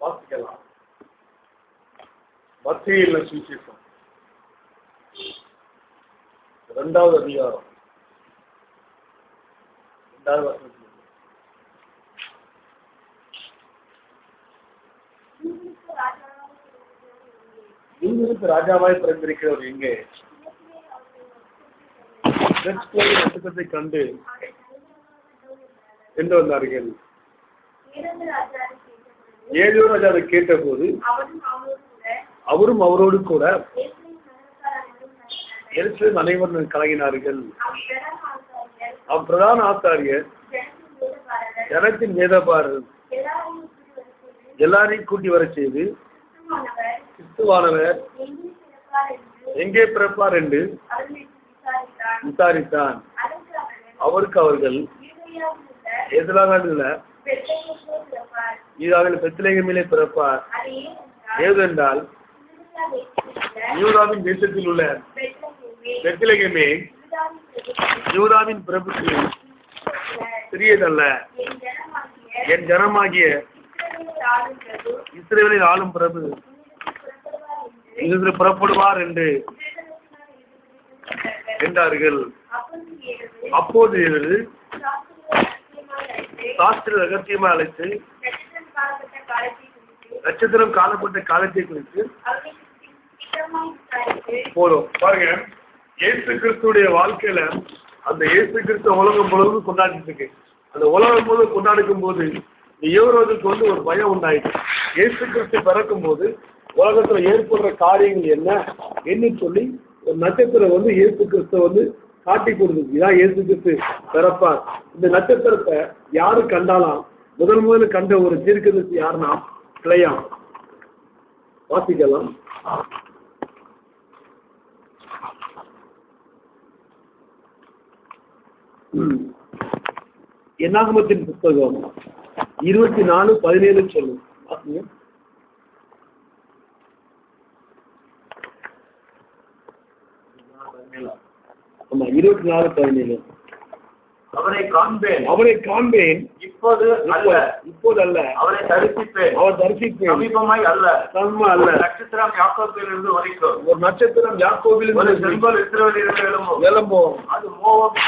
வாசிக்கலாம். மத்தேயு சுவிசேஷம் 2வது அதிகாரம் 2வது வசனம். உங்களுக்கு ராஜாவாய் பிறந்திருக்கிறவர் எங்கே? நட்சத்திரத்தை கண்டு என்று வந்தார்கள். 7 ராஜா அதை கேட்ட போது அவரும் அவரோடு கூட எருசலேம் அனைவரும் கலங்கினார்கள். பிரதான ஆசாரியர் ஜனத்தின் வேதபாரர் எல்லாரையும் கூட்டி வர செய்து கிறிஸ்துவானவர் எங்கே பிறப்பார் என்று விசாரித்தான். அவருக்கு அவர்கள் பெத்லகேமிலே பிறப்பார். ஏதென்றால் யூதாவின் தேசத்தில் உள்ள பெத்லகேமே யூதாவின் பிரபுக்கு சிறியதல்ல, என் ஜனமாகிய இஸ்ரவேலில் ஆளும் பிரபு இதில் புறப்படுவார் என்று என்றார்கள். அப்போது சாஸ்திர ரகசியமாக அழைத்து நட்சத்திரம் காணப்பட்ட காலத்தை குறித்து போதும். பாருங்க, இயேசு கிறிஸ்துடைய வாழ்க்கையில அந்த இயேசு கிறிஸ்து உலகம் முழுவதும் கொண்டாடிட்டு இருக்கு. அந்த உலகம் முழுவதும் கொண்டாடிக்கும் போது யூதர்களுக்கு ஒரு பயம் உண்டாயிடுச்சு. இயேசு கிறிஸ்து பிறக்கும் போது உலகத்துல ஏற்படுற காரியங்கள் என்ன சொல்லி ஒரு நட்சத்திரம் இயேசு கிறிஸ்து காட்டி கொடுக்குது. இதான் இயேசு கிறிஸ்து பிறப்பார். இந்த நட்சத்திரத்தை யாரு கண்டாலாம்? முதல்ல கண்ட ஒரு தீர்க்கதரிசி யாருன்னா பிழையாம். வாசிக்கலாம். என்னாகமத்தின் புத்தகம் 24:17 சொல்லும். ஆமா, 24:17. அவரை காண்பேன் இப்போது அல்ல அவரை தரிசிப்பேன் சமீபமாய் அல்ல நட்சத்திரம் யாக்கோபிலிருந்து வரைக்கும் ஒரு நட்சத்திரம் யாக்கோபிலிருந்து செங்கோல் இஸ்ரவேலிலிருந்து எழும்பும். அது மோவாப்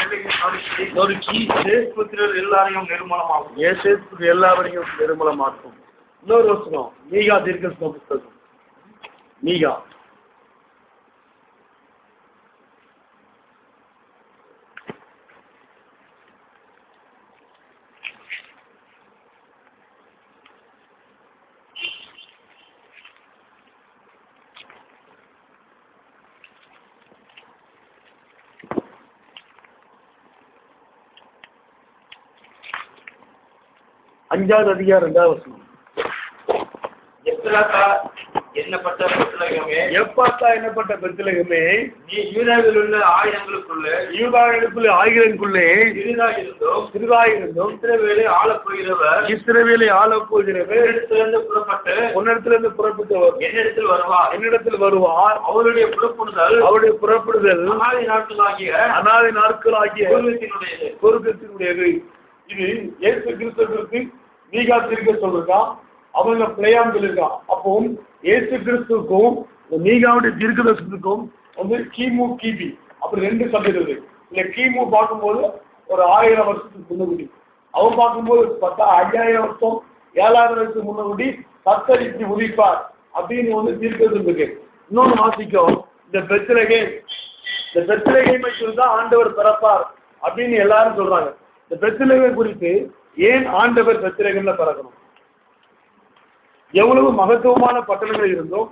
நொறுக்கி புத்திரர் எல்லாரையும் நிர்மூலமாக்கும். இன்னொரு வசனம் மீகா தீர்க்கதரிசன புத்தகம். மீகா 5வது அதிகாரம் 2வது வசனம். எப்ராத்தா என்னப்பட்ட பெத்லகேமே, நீ யூதாவில் உள்ள ஆயிரங்களுக்குள்ளே சிறிதாயிருந்தும் இஸ்ரவேலை ஆளப் போகிறவர் உன்னிடத்திலிருந்து புறப்பட்டவர் என்னிடத்தில் வருவார். அவருடைய புறப்படுதல் அநாதி நாட்களாகிய சொர்க்கத்தினுடையது. இது இயேசு கிறிஸ்துவிற்கு மீகா தீர்க்க சொல்லிருக்கான். அவங்க பிழையாம் சொல்லியிருக்கான். அப்போ இயேசு கிறிஸ்துக்கும் மீகாவுடைய தீர்க்கதரிசனத்துக்கும் கிமு கிபி அப்படி 2 சபைகள். இல்ல கிமு பார்க்கும்போது ஒரு 1000 வருஷத்துக்கு முன்னகுடி, அவன் பார்க்கும்போது 5000 வருஷம் 7000 வருஷத்துக்கு முன்னகுடி சத்தரித்து உதிப்பார் அப்படின்னு தீர்க்கதரிசனம் இருக்கு. இன்னொன்று வாசிக்கும், இந்த பெத்லகேமை சொல்லிதான் ஆண்டவர் பிறப்பார் அப்படின்னு எல்லாரும் சொல்றாங்க. இந்த பெத்லகேமை குறித்து ஏன் ஆண்டவர் பெத்லகேம்ல பிறக்கணும்? எவ்வளவு மகத்துவமான பட்டணங்கள் இருந்தோம்,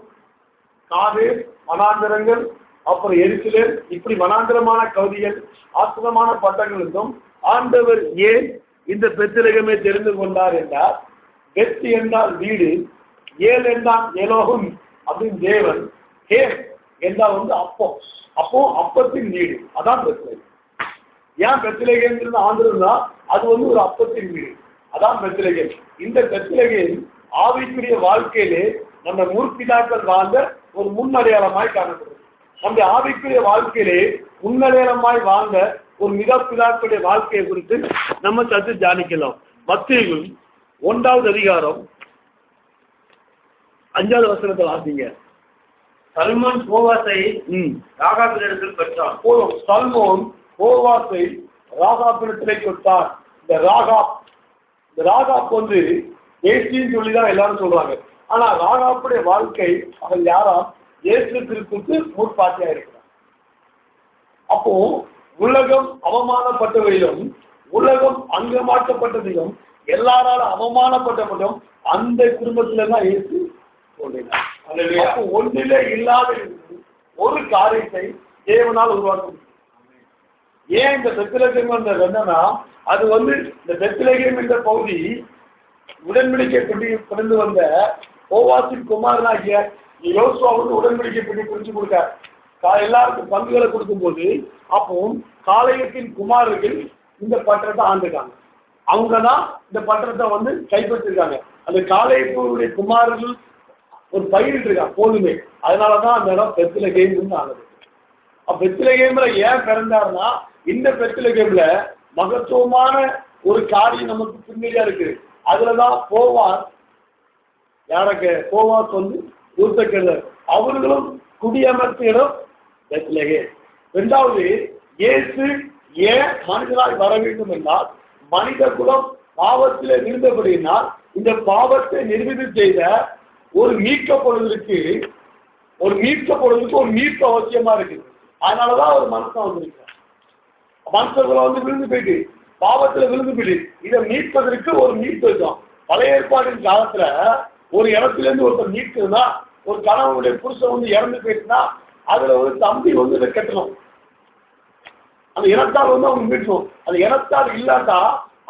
காதேர், வனாந்தரங்கள், அப்புறம் எருசலேம், இப்படி வனாந்தரமான கவிதைகள், அற்புதமான பட்டணங்கள் இருந்தோம். ஆண்டவர் ஏன் இந்த பெத்லகேமை தெரிந்து கொண்டார் என்றால், பெத் என்றால் வீடு, ஏல் என்றால் எலோகும் அப்படின்னு தேவன், ஹேம் என்றால் அப்பம், அப்பத்தின் வீடு, அதான் பெத்லகேம். ஏன் பெத்லகேம்ன்றது ஆந்திரம்னா அது ஒரு அப்பத்தின் வீடு, அதான் பெத்லகேம். இந்த பெத்லகேம் ஆவிக்குரிய வாழ்க்கையிலே நம்ம முற்பிதாக்கள் வாழ்ந்த ஒரு முன்னடையாளமாய் காணப்படுது. நம்ம ஆவிக்குரிய வாழ்க்கையிலே முன்னடையாளமாய் வாழ்ந்த ஒரு மிகப்பிதாக்களுடைய வாழ்க்கையை குறித்து நம்ம சற்று தியானிக்கலாம். மத்தேயு 1வது அதிகாரம் 5வது வசனத்தை வாசிங்க. சல்மோன் போவாசை ராகாபினிடத்தில் பெற்றான். போதும். சல்மோன் போவாசை ராகாபினிடத்திலே கொடுத்தார். இந்த ராகாப் வந்து ஏசின்னு சொல்லிதான் எல்லாரும் சொல்றாங்க. ஆனா ராகாப்புடைய வாழ்க்கை அவள் யாரா? இயேசு கிறிஸ்துவுக்கு முற்பாட்டியா இருக்கிறார். அப்போ உலகம் அவமானப்பட்டவையும் உலகம் அங்கமாக்கப்பட்டதையும் எல்லாராலும் அவமானப்பட்டவர்களும் அந்த குடும்பத்துல தான் இயேசு சொல்லினார். அப்போ ஒன்றிலே இல்லாத ஒரு காரியத்தை தேவனால் உருவாக்க முடியும். ஏன் இந்த பெத்லகேம் என்னன்னா, அது வந்து இந்த பெத்லகேம் என்ற பகுதி உடன்படிக்கை கொண்டு வந்த போவாசின் குமாரனாகிய யோசுவா வந்து உடன்படிக்கை பண்ணி பிரிச்சு கொடுத்தார். எல்லாருக்கும் பங்குகளை கொடுக்கும்போது அப்போ காலேயத்தின் குமாரர்கள் இந்த பட்டத்தை ஆண்டுட்டாங்க. அவங்க தான் இந்த பட்டத்தை வந்து கைப்பற்றிருக்காங்க. அந்த காலேயத்துடைய குமாரர்கள் ஒரு பயிரிட்டு இருக்காங்க போதுமே. அதனாலதான் அந்த இடம் பெத்லகேம் ஆனது. பெத்லகேம்ல ஏன் பிறந்தாருன்னா, இந்த பெத்லகேம்ல மகத்துவமான ஒரு காரியம் நமக்கு பின்னணியா இருக்கு. அதுலதான் போவாஸ் வந்து யூசக்கேதர் அவர்களும் குடியமர்த்திய இடம் பெத்லகேம். 2வது, இயேசு ஏன் மனிதனாய் வர வேண்டும் என்றால், மனித குலம் பாவத்திலே விழுந்தபடியினால் இந்த பாவத்தை நிர்வீதி செய்த ஒரு மீட்கப்படுவதற்கு ஒரு மீட்பு அவசியமா இருக்குது. அதனாலதான் ஒரு மனுஷன் வந்திருக்கிறார். மனுஷர்களை வந்து விழுந்து போயிட்டு பாவத்துல விழுந்து போயிட்டு இதை மீட்பதற்கு ஒரு மீட்பு இருக்கும். பழைய ஏற்பாட்டின் காலத்துல ஒரு இடத்துல இருந்து ஒருத்தர் மீட்குதுன்னா, ஒரு கணவனுடைய புருஷன் வந்து இறந்து போயிட்டுனா அதுல ஒரு தம்பி வந்து இதை கட்டணும். அந்த இனத்தால் வந்து அவங்க மீட்கணும். அந்த இனத்தால் இல்லாட்டா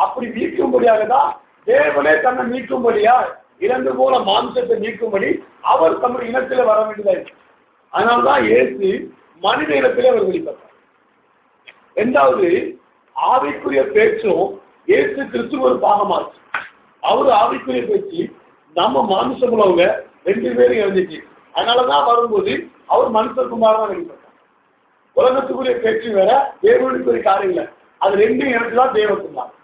அப்படி மீட்கும்படியாக தான் தேவனே தன்னை மீட்கும்படியா இறந்து போல மாம்சத்தை நீக்கும்படி அவர் தம்முடைய இனத்திலே வர வேண்டியதாக. அதனால்தான் இயேசு மனித இனத்திலே அவர் வெளிப்பட்டார். 2வது, ஆவிக்குரிய பேச்சும் இயேசு கிறிஸ்து ஒரு பாகமாச்சு. அவரு ஆவிக்குரிய பேச்சு, நம்ம மானுஷம் உள்ளவங்க 2 பேரும் இறந்துச்சு. அதனாலதான் வரும்போது அவர் மனுஷகுமாரா வெளிப்பட்டார். உலகத்துக்குரிய பேச்சு வேற, தேவனுக்குரிய காரியம் இல்லை. அது 2 இடத்துலாம் தேவகுமார்.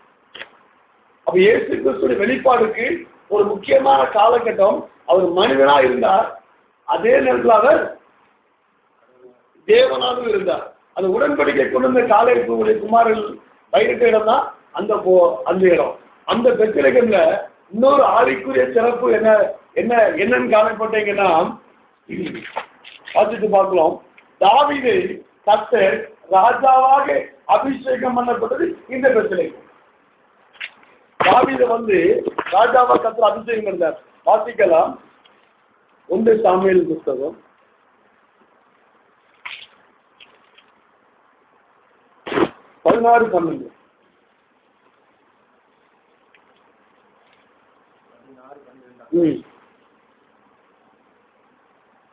அப்ப இயேசு கிறிஸ்துடைய வெளிப்பாடுக்கு ஒரு முக்கியமான காலகட்டம் அவர் மனிதனா இருந்தார், அதே நேரத்தில் அவர் தேவனாகவும் இருந்தார். அந்த உடன்படிக்கை கொண்டு வந்த காலேயத்துடைய குமாரர்கள் பயிரிட்ட இடம் தான் அந்த இடம். அந்த பெத்லகேம்ல இன்னொரு ஆவிக்குரிய சிறப்பு என்னன்னு காணப்பட்டீங்கன்னா, வாசித்து பார்க்கலாம். தாவீதை கர்த்தர் ராஜாவாக அபிஷேகம் பண்ணப்பட்டது இந்த பெத்லகேம். தாவீதை வந்து ராஜாவாக கர்த்தர் அபிஷேகம் பண்ணார். வாசிக்கலாம் 1 சாமுவேல் புத்தகம் 16:12.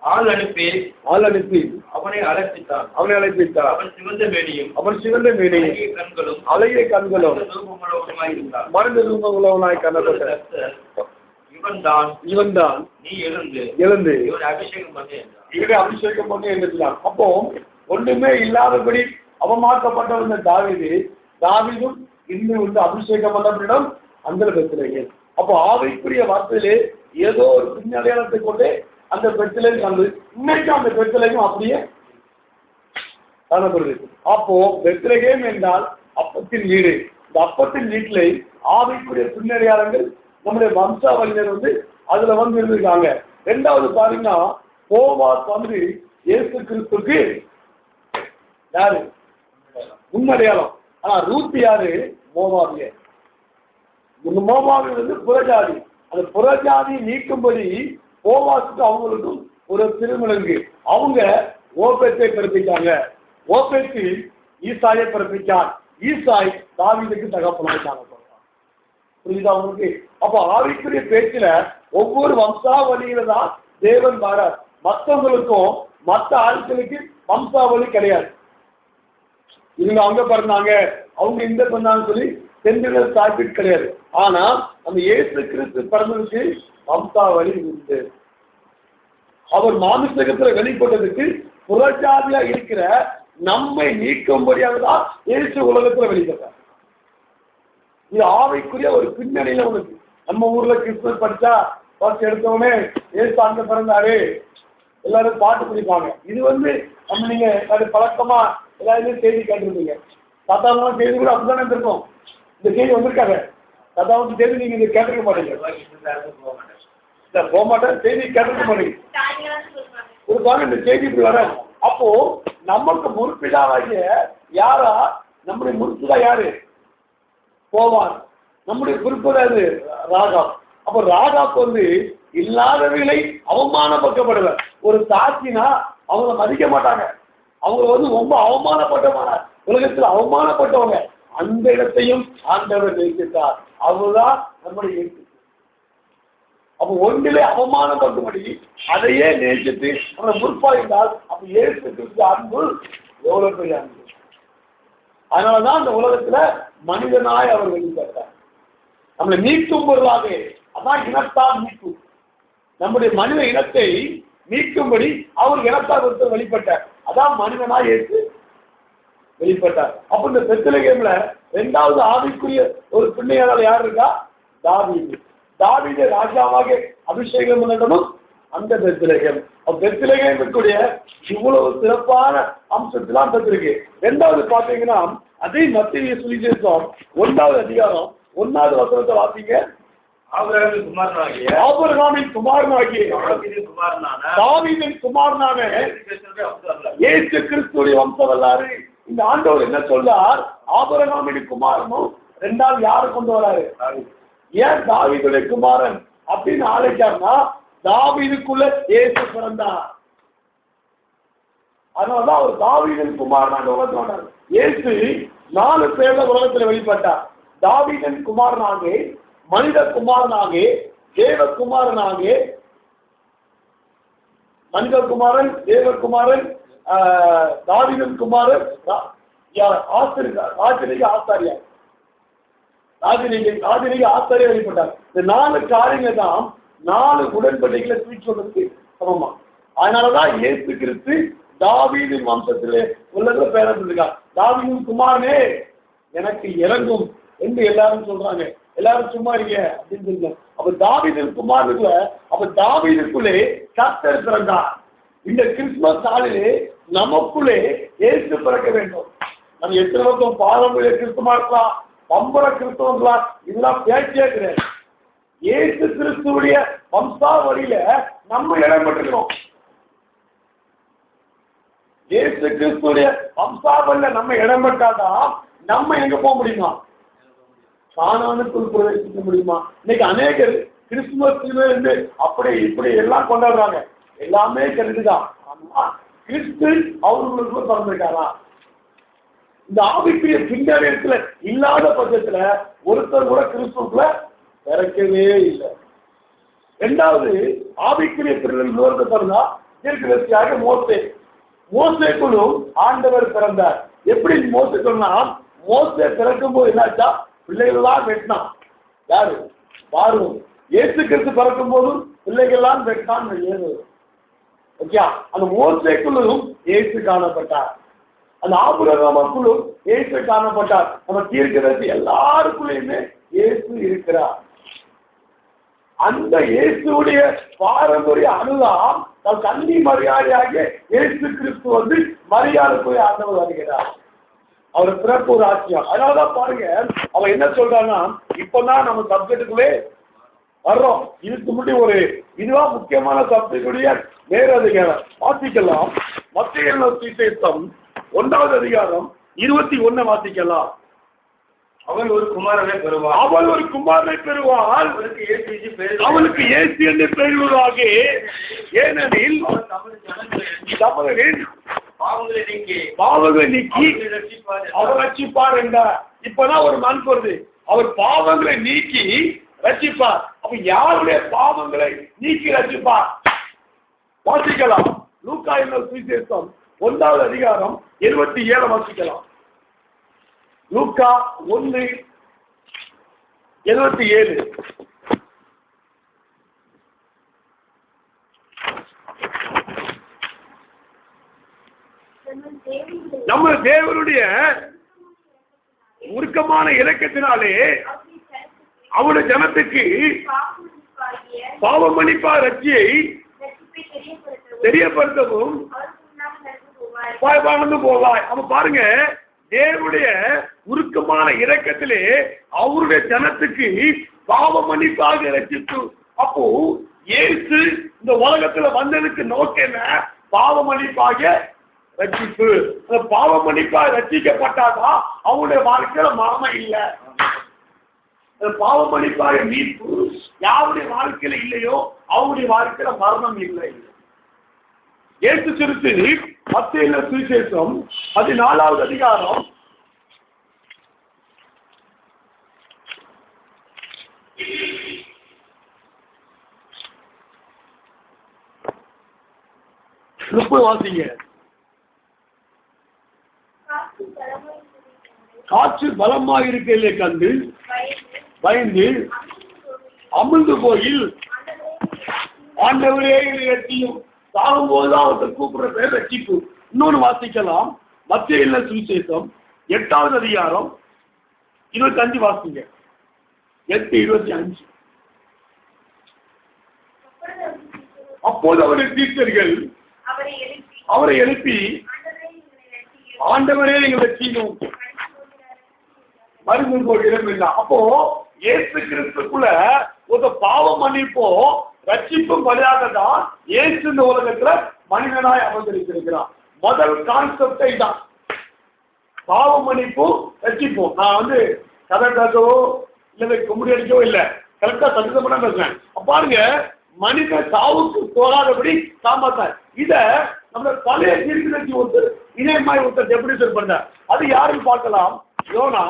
ஆள் அனுப்பி அவனை அழைப்பித்தார். அவன் சிவந்த மேனியும் அழகிய கண்களும் மருந்து ரூபமுள்ளவனாய் காணப்பட்டார். இவன் தான் நீ எழுந்து இவனை அபிஷேகம் பண்ணி என்றான். அப்போ ஒன்றுமே இல்லாதபடி அவமாக்கப்பட்ட தாவீதும் இன்னும் வந்து அபிஷேகம் பண்ணப்படும் அந்த பெத்லகேம். அப்போ ஆவிக்குரிய வார்த்தையிலே ஏதோ ஒரு பின்னடையாளத்தை கொண்டு அந்த பெத்லகேம் வந்து இன்னைக்கும் அந்த பெத்லகேம் அப்படியே காணப்படுது. அப்போ பெத்லகேம் என்றால் அப்பத்தின் வீடு. இந்த அப்பத்தின் வீட்டிலே ஆவிக்குரிய பின்னடையாளங்கள் நம்முடைய வம்சாவளியினர் வந்து அதுல வந்து இருந்திருக்காங்க. 2வது பாத்தீங்கன்னா, போவாஸ் வந்து இயேசு கிறிஸ்துக்கு யாரு முன்னடையாளம். ஆனா ரூத் யாரு? மோவாபிய. மோவாபிய வந்து புறஜாதி. அந்த புறஜாதியை நீக்கும்படி போவாசுக்கு அவங்களுக்கும் ஒரு திருமணங்கு. அவங்க ஓபேத்தை பிறப்பிச்சாங்க. ஓபேத்து ஈசாயை பிறப்பிச்சான். ஈசாய் தாவீதுக்கு தகப்பனாயிட்டாங்க. புரியுதா உங்களுக்கு? அப்போ ஆவிக்குரிய பேச்சுல ஒவ்வொரு வம்சாவளியில தான் தேவன் வரார். மற்றவங்களுக்கும் மற்ற ஆட்களுக்கு வம்சாவளி கிடையாது. இவங்க அங்க பிறந்தாங்க, அவங்க இந்த பண்ணாங்கன்னு சொல்லி சென்றுகள் சாப்பிட்டு கிடையாது. ஆனா அந்த இயேசு கிறிஸ்து பிறந்ததுக்கு வம்சாவளி உண்டு. அவர் மாமிசகத்துல வெளிப்பட்டதுக்கு புறஜாதியா இருக்கிற நம்மை நீக்கும்படியாக தான் இயேசு உலகத்துல வெளிப்பட்டார். இது ஆவிக்குரிய ஒரு பின்னணியில உனக்கு. நம்ம ஊர்ல கிறிஸ்துவ படிச்சா ஃபர்ஸ்ட் எடுத்தோடனே ஏசு அங்க பிறந்தாரு எல்லாரும் பாட்டு பிடிப்பாங்க. இது நம்ம நீங்க அது பழக்கமா எல்லாருமே செய்தி கேட்டிருப்பீங்க. தாத்தாவும் செய்தி கூட அப்படித்தானே இருக்கும். இந்த செய்தி வந்திருக்காங்க. தாத்தாவுக்கு செய்தி நீங்க இங்க கேட்டிருக்க மாட்டீங்க. போக மாட்டேன், செய்தி கேட்டிருக்க மாட்டீங்க. ஒரு காலம் இந்த செய்தி இப்படி வர. அப்போ நமக்கு முற்பிதாவாகிய யாரா? நம்முடைய முற்புதா யாரு? போவான். நம்முடைய குறிப்பிடாது ராகா. அப்ப ராகாக்கு இல்லாதவர்களை அவமானப்படுத்தப்படுவார். ஒரு சாட்சினா அவங்கள மதிக்க மாட்டாங்க. அவங்க ரொம்ப அவமானப்பட்டவங்க, உலகத்தில் அவமானப்பட்டவங்க. அந்த இடத்தையும் ஆண்டவர் நேசித்தார். அவர்தான் நம்முடைய இயேசு. அப்ப ஒன்றிலே அவமானப்படும்படி அதையே நேசித்து அவனை முற்பாய்ந்தால் அப்ப இயேசு கிறிஸ்து அன்பு எவ்வளவு பெரிய அன்பு. அதனாலதான் அந்த உலகத்துல மனிதனாய் அவர் வெளிப்பட்டார். நம்மளை மீட்கும் பொருளாக. அதான் இனத்தால் மீட்கும். நம்முடைய மனித இனத்தை மீட்கும்படி அவர் இனத்தால் ஒருத்தர் வெளிப்பட்டார். அதான் மனிதனாய் இயேசு வெளிப்பட்டார். அப்ப இந்த பெத்லகேம்ல 2வது ஆவிக்குரிய ஒரு பிள்ளையாளர் யார் இருக்கா? தாவீது. தாவீதை ராஜாவாக அபிஷேகம் பண்ணணும் அந்த பெத்லகேம். பெத்லகேமுக்குரிய இவ்வளவு சிறப்பான அம்சத்தெல்லாம் பெற்றிருக்கு. 2வது பாத்தீங்கன்னா அதே மத்திய சுவிசேஷம் 1வது அதிகாரம் 1வது வசனத்தை வாசிங்க. ஆபிரகாமின் குமாரனாகிய தாவீதின் குமாரனான இயேசு கிறிஸ்துவின் வம்சவல்லாறு. இந்த ஆண்டவர் என்ன சொல்றார்? ஆபிரகாமின் குமாரனும் 2வது யாரு கொண்டு வராரு? ஏன் தாவீதுடைய குமாரன் அப்படின்னு ஆளைக்காருன்னா தாவீதுக்குள்ள இயேசு பிறந்தார். அதனாலதான் அவர் தாவீதின் குமாரனாக உலகத்தில் வந்தார். இயேசு 4 பேர்ல உலகத்தில் வெளிப்பட்டார். தாவீதின் குமாரனாக, மனித குமாரனாக, தேவகுமாரனாக. மனிதகுமாரன், தேவகுமாரன், தாவீதின் குமாரன், ராஜனிக ஆசாரியார். ராஜனிக ஆசாரியா வெளிப்பட்டார். இந்த 4 காரியங்கள் தான் 4 உடன்படிக்கைகளை தூக்கி சொல்றதுக்கு சமமா. அதனாலதான் இயேசு கிறிஸ்து தாவீதின் வம்சத்திலே உள்ளதுல பேரப்பட்டிருக்கார். தாவீதின் குமாரனே எனக்கு இறங்கும் என்று எல்லாரும் சொல்றாங்க. எல்லாரும் சும்மா இருக்க அப்படின்னு சொல்லுங்க. அப்ப தாவீதின் குமாரனுக்குள்ள, அப்ப தாவீதுக்குள்ளே கர்த்தர் பிறந்தார். இந்த கிறிஸ்துமஸ் நாளிலே நமக்குள்ளே இயேசு பிறக்க வேண்டும். நம்ம எத்தனை வருஷம் பாரம்பரிய கிறிஸ்துவமா இருக்கலாம், பம்பர கிறிஸ்துவங்களா, இதெல்லாம் பேச்சே கிடையாது. இயேசு கிறிஸ்துவுடைய வம்சாவளியில நம்ம இடம் பெற்றுக்கிறோம். இயேசு கிறிஸ்துடைய வம்சாவளியில நம்ம இடம் பெற்றாதான் நம்ம எங்க போக முடியுமா? கானானுக்குள் பிரவேசிக்க முடியுமா? இன்னைக்கு அநேகர் கிறிஸ்துமஸ் அப்படி இப்படி எல்லாம் கொண்டாடுறாங்க. எல்லாமே கருதுதான். ஆனா கிறிஸ்து அவர்களுக்குள்ள பிறந்திருக்காரா? இந்த ஆவிக்குரிய பின்னணியத்துல இல்லாத பட்சத்துல ஒருத்தர் கூட கிறிஸ்துக்குள்ள பிறக்கவே இல்லை. 2வது ஆவிக்குரிய பிறந்த பிறந்தா தீர்க்கதரிசியாக மோசே. மோசேக்குள்ளும் ஆண்டவர் பிறந்தார். எப்படி மோசே சொன்னா, மோசே பிறக்கும் போது என்னாச்சா? பிள்ளைகள்லாம் வெட்டினான். யாரு? பார்வோன். இயேசு கிறிஸ்து பிறக்கும் போதும் பிள்ளைகள்லாம் வெட்டான். ஓகே, அந்த மோசேக்குள்ளும் இயேசு காணப்பட்டார். அந்த ஆபிரகாமுக்குள்ளும் இயேசு காணப்பட்டார். நம்ம தீர்க்கதரிசி எல்லாருக்குள்ளயுமே இயேசு இருக்கிறார். அந்த இயேசுடைய பாரம்பரிய அனுதான் கன்னி மரியாதையாக இயேசு கிறிஸ்து மரியாதைக்குரிய ஆண்டவர் வருகிறார். அவர் பிறப்பு ஒரு ஆட்சியம். அதனாலதான் பாருங்க, அவன் என்ன சொல்றான்னா, இப்பதான் நம்ம சப்ஜெக்டுக்குள்ளே வர்றோம். இதுக்கு முன்னாடி ஒரு இதுவா முக்கியமான சப்ஜெக்டுடைய மேலதிகாரம் வாசிக்கலாம். மத்திய சுவிசேஷம் 1வது அதிகாரம் 21 வாசிக்கலாம். அவள் ஒரு குமாரனை பெறுவாள். அவள் ஒரு குமாரனை பெறுவாள். அவளுக்கு இயேசு என்று பெறுவதாக. ஏனெனில் தமிழரின் பாவங்களை நீக்கி அவர் ரட்சிப்பார் என்றார். இப்பதான் ஒரு மண் வருது. அவர் பாவங்களை நீக்கி ரட்சிப்பார். அப்ப யாருடைய பாவங்களை நீக்கி ரட்சிப்பார்? வாசிக்கலாம். லூக்கா என்னும் சுவிசேஷம் 1வது அதிகாரம் 27 வாசிக்கலாம். லூக்கா 1:27. நம்ம தேவனுடைய உருக்கமான இரக்கத்தினாலே அவருடைய ஜனத்துக்கு பாவ மன்னிப்பா ரட்சியை தெரியப்படுத்தவும் வாழ்ந்து போவாய். அப்ப பாருங்க, தேவனுடைய உருக்கமான இரக்கத்திலே அவருடைய ஜனத்துக்கு பாவ மன்னிப்பாக ரட்சிப்பு. அப்போ இயேசு இந்த உலகத்துல வந்ததுக்கு நோக்கம் என்ன? பாவ மன்னிப்பாக ரட்சிப்பு. அந்த பாவ மன்னிப்பாக ரட்சிக்கப்பட்டாதான் அவங்களுடைய வாழ்க்கையில மரணம் இல்லை. பாவ மன்னிப்பாக மீட்பு யாருடைய வாழ்க்கையில இல்லையோ அவங்களுடைய வாழ்க்கையில மரணம் இல்லை. இயேசு கிறிஸ்து மத்தேயு சுவிசேஷம் 14வது அதிகாரம் 30 வாசிங்க. காற்று பலமாக இருக்கையிலே கண்டு பயந்து அமிழ்ந்து போயில் ஆண்டவரே ரட்சியும். சாகும்போதுதான் ஒருத்தர் கூப்பிடுற பேர் ரட்சிப்பு. இன்னொன்று வாசிக்கலாம், மத்தேயு சுவிசேஷம் 8வது அதிகாரம் 25 வாசிங்க. 8:25. அப்போது அவருடைய சீஷர்கள் அவரை எழுப்பி ஆண்டவரே எங்களை ரட்சியும் மருந்து போகிறோம் இல்லை. அப்போ இயேசு கிறிஸ்துக்குள்ள ஒரு பாவ மன்னிப்போ ரட்சிப்பும் பலியாகத்தான் இயேசு இந்த உலகத்துல மனிதனாய் அவதரித்திருக்கிறான். முதல் கான்செப்டை தான் பாவ மன்னிப்பும் ரட்சிப்போம். நான் கதை பேசவோ இல்லை கும்படி அடிக்கவோ இல்லை, கரெக்டா சந்தோஷமா பேசுறேன். பாருங்க, மனித சாவுக்கு போகாதபடி காப்பாத்தார். இத நம்ம பழைய தீர்க்கதரிசி ஒருத்தர் இதே மாதிரி ஒருத்தர் டெபுடேஷன் பண்ணார். அது யாருன்னு பார்க்கலாம். யோனா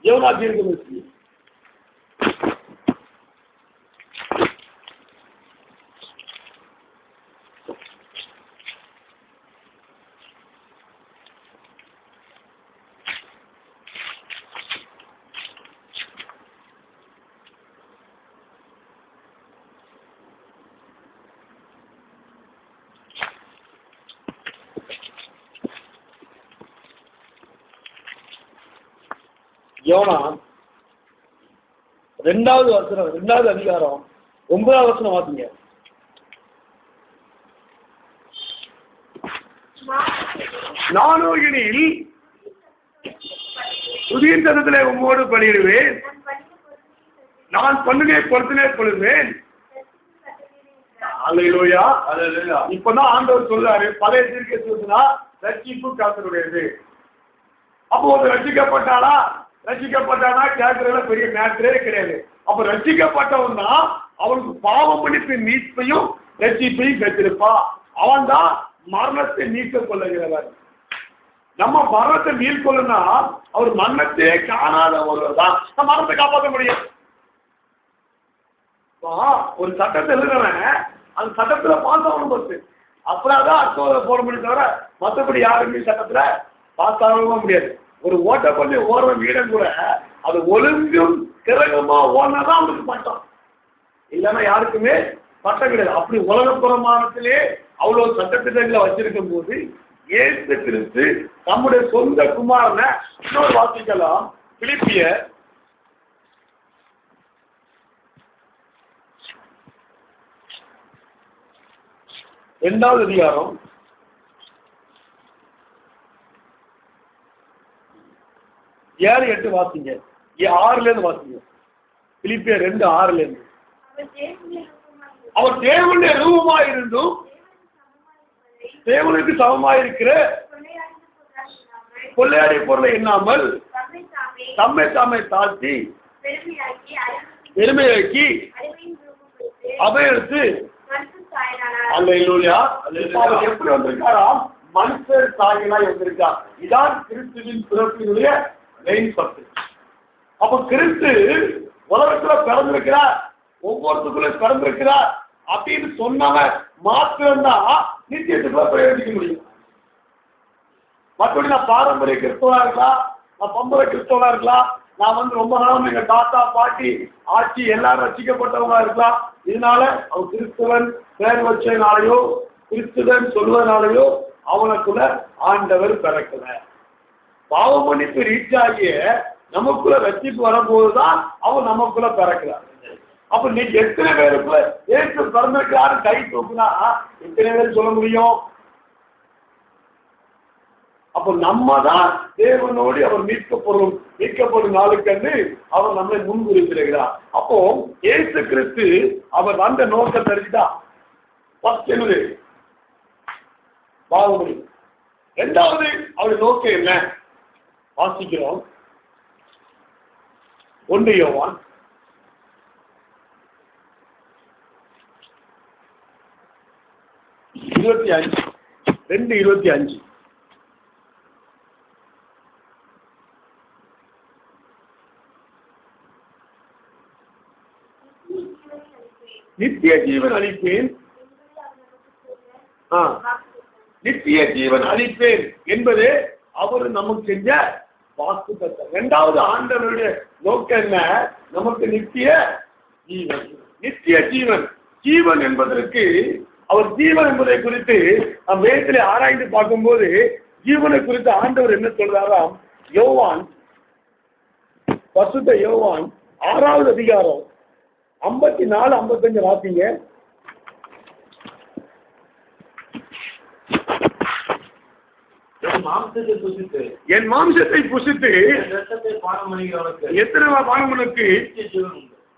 யோனா தீர்க்கதரிசி யோனா 2வது அதிகாரம் 9வது வசனம் வாசிங்க. நானோ எனில் புதிய தரத்திலே உம்மோடு பணியிடுவேன், நான் பண்ணுகை பொறுத்தினே கொள்வேன். அல்லேலூயா. இப்பதான் ஆண்டவர் சொல்றாரு, பழைய தீர்க்கதரிசினா ரட்சிப்பு கர்த்தருடையது. அப்போ ஒரு ரட்சிக்கப்பட்டானா கேட்கறதுல பெரிய மேட்டரே கிடையாது. அப்ப ரட்சிக்கப்பட்டவன் தான் அவனுக்கு பாவ மன்னிப்பின் மீட்பையும் ரட்சிப்பையும் பெற்றிருப்பா. அவன் தான் மரணத்தை நீக்க கொள்ளுகிறவர். நம்ம மரணத்தை மீட்கொள்ளுனா அவர் மரணத்தையே காணாத ஒருவர் தான் மரணத்தை காப்பாற்ற முடியும். ஒரு சட்டத்தை எழுதுறவன் அந்த சட்டத்துல பாஸ் ஆகணும் பத்து, அப்படிதான் அர்த்தம் போட முடியும். தவிர மற்றபடி யாருமே சட்டத்துல பாஸ் ஆகவும் முடியாது. ஒரு ஓட்ட பண்ணி ஓடுற வீடம் கூட அது ஒழுங்கும் கிரகமா ஓடினாதான் அவனுக்கு பட்டம், இல்லைன்னா யாருக்குமே பட்டம் கிடையாது. அப்படி உலக பிரமாணத்திலே அவ்வளவு சட்டத்திட்டங்களை வச்சிருக்கும் போது இயேசு கிறிஸ்து நம்முடைய சொந்த குமாரனை இன்னொரு வாசிக்கலாம். பிலிப்பியர் 2வது அதிகாரம் 7-8 வாசிங்க. 6ல இருந்து வாசிங்க. பிலிப்பியர் 2:6ல இருந்து. அவர் தேவனுடைய ரூபமாய் இருந்தும் தேவனுக்கு சமமாயிருக்கிற கொள்ளையாடி பொருளை எண்ணாமல் தம்மை தாமே தாழ்த்தி பெருமையாக்கி அபயெடுத்து அல்லேலூயா. அவர் எப்படி வந்திருக்காராம்? மனுஷர் சாயலாய் வந்திருக்கார். இதான் கிறிஸ்துவின் பிறப்பினுடைய மெயின் பத்து. அப்ப கிறிஸ்து உலகத்துல பிறந்திருக்கிறார், ஒவ்வொருத்துக்குள்ள பிறந்திருக்கிறார் அப்படின்னு சொன்னவன் மாத்திரம்தான் நித்தியத்துக்குள்ள பிரயோஜிக்க முடியும். மற்றபடி நான் பாரம்பரிய கிறிஸ்தவா இருக்கலாம், நான் பம்பர கிறிஸ்தவா இருக்கலாம், நான் ரொம்ப நாளும் எங்க தாத்தா பாட்டி ஆட்சி எல்லாரும் ரசிக்கப்பட்டவங்களா இருக்கலாம். இதனால அவன் கிறிஸ்தவன் பேர் வச்சதுனாலையோ கிறிஸ்துவன் சொல்வதனாலையோ அவனுக்குள்ள ஆண்டவர் பிறக்கல. பாவ மன்னிப்பு ரீச் ஆகிய நமக்குள்ள ரட்சிப்பு வரும்போதுதான் அவன் நமக்குள்ள பிறக்கிறான். அப்ப நீ எத்தனை பேருக்குள்ள ஏசு பிறந்திருக்கிறாரு கை தூக்குனா எத்தனை பேர் சொல்ல முடியும்? அப்ப நம்ம தான் தேவனோடு அவர் மீட்கப்படும் நாளுக்கு அவர் நம்மை முன்குறிப்பிடுகிறார். அப்போ ஏசு கிறிஸ்து அவர் வந்த நோக்கம் தெரிஞ்சுதான் என்னது பாவமணி. இரண்டாவது அவருடைய நோக்கம் என்ன வாசிக்கிறோம். 1 யோவான் 2:25 நித்திய ஜீவன் அளிப்பேன். நித்திய ஜீவன் அளிப்பேன் என்பது அவர் நமக்கு செஞ்ச வாக்குத்தத்தம். இரண்டாவது ஆண்டவருடைய நோக்கம் என்ன? நமக்கு நித்திய ஜீவன். நித்திய ஜீவன் ஜீவன் என்பதற்கு அவர் ஜீவன் என்பதை குறித்து நாம் வேதத்திலே ஆராய்ந்து பார்க்கும்போது ஜீவனை குறித்து ஆண்டவர் என்ன சொல்றாராம்? யோவான் பரிசுத்த யோவான் 6வது அதிகாரம் 54-55 வாசிங்க. என் மாம்சத்தை புசித்து எத்தனை பானமனுக்கு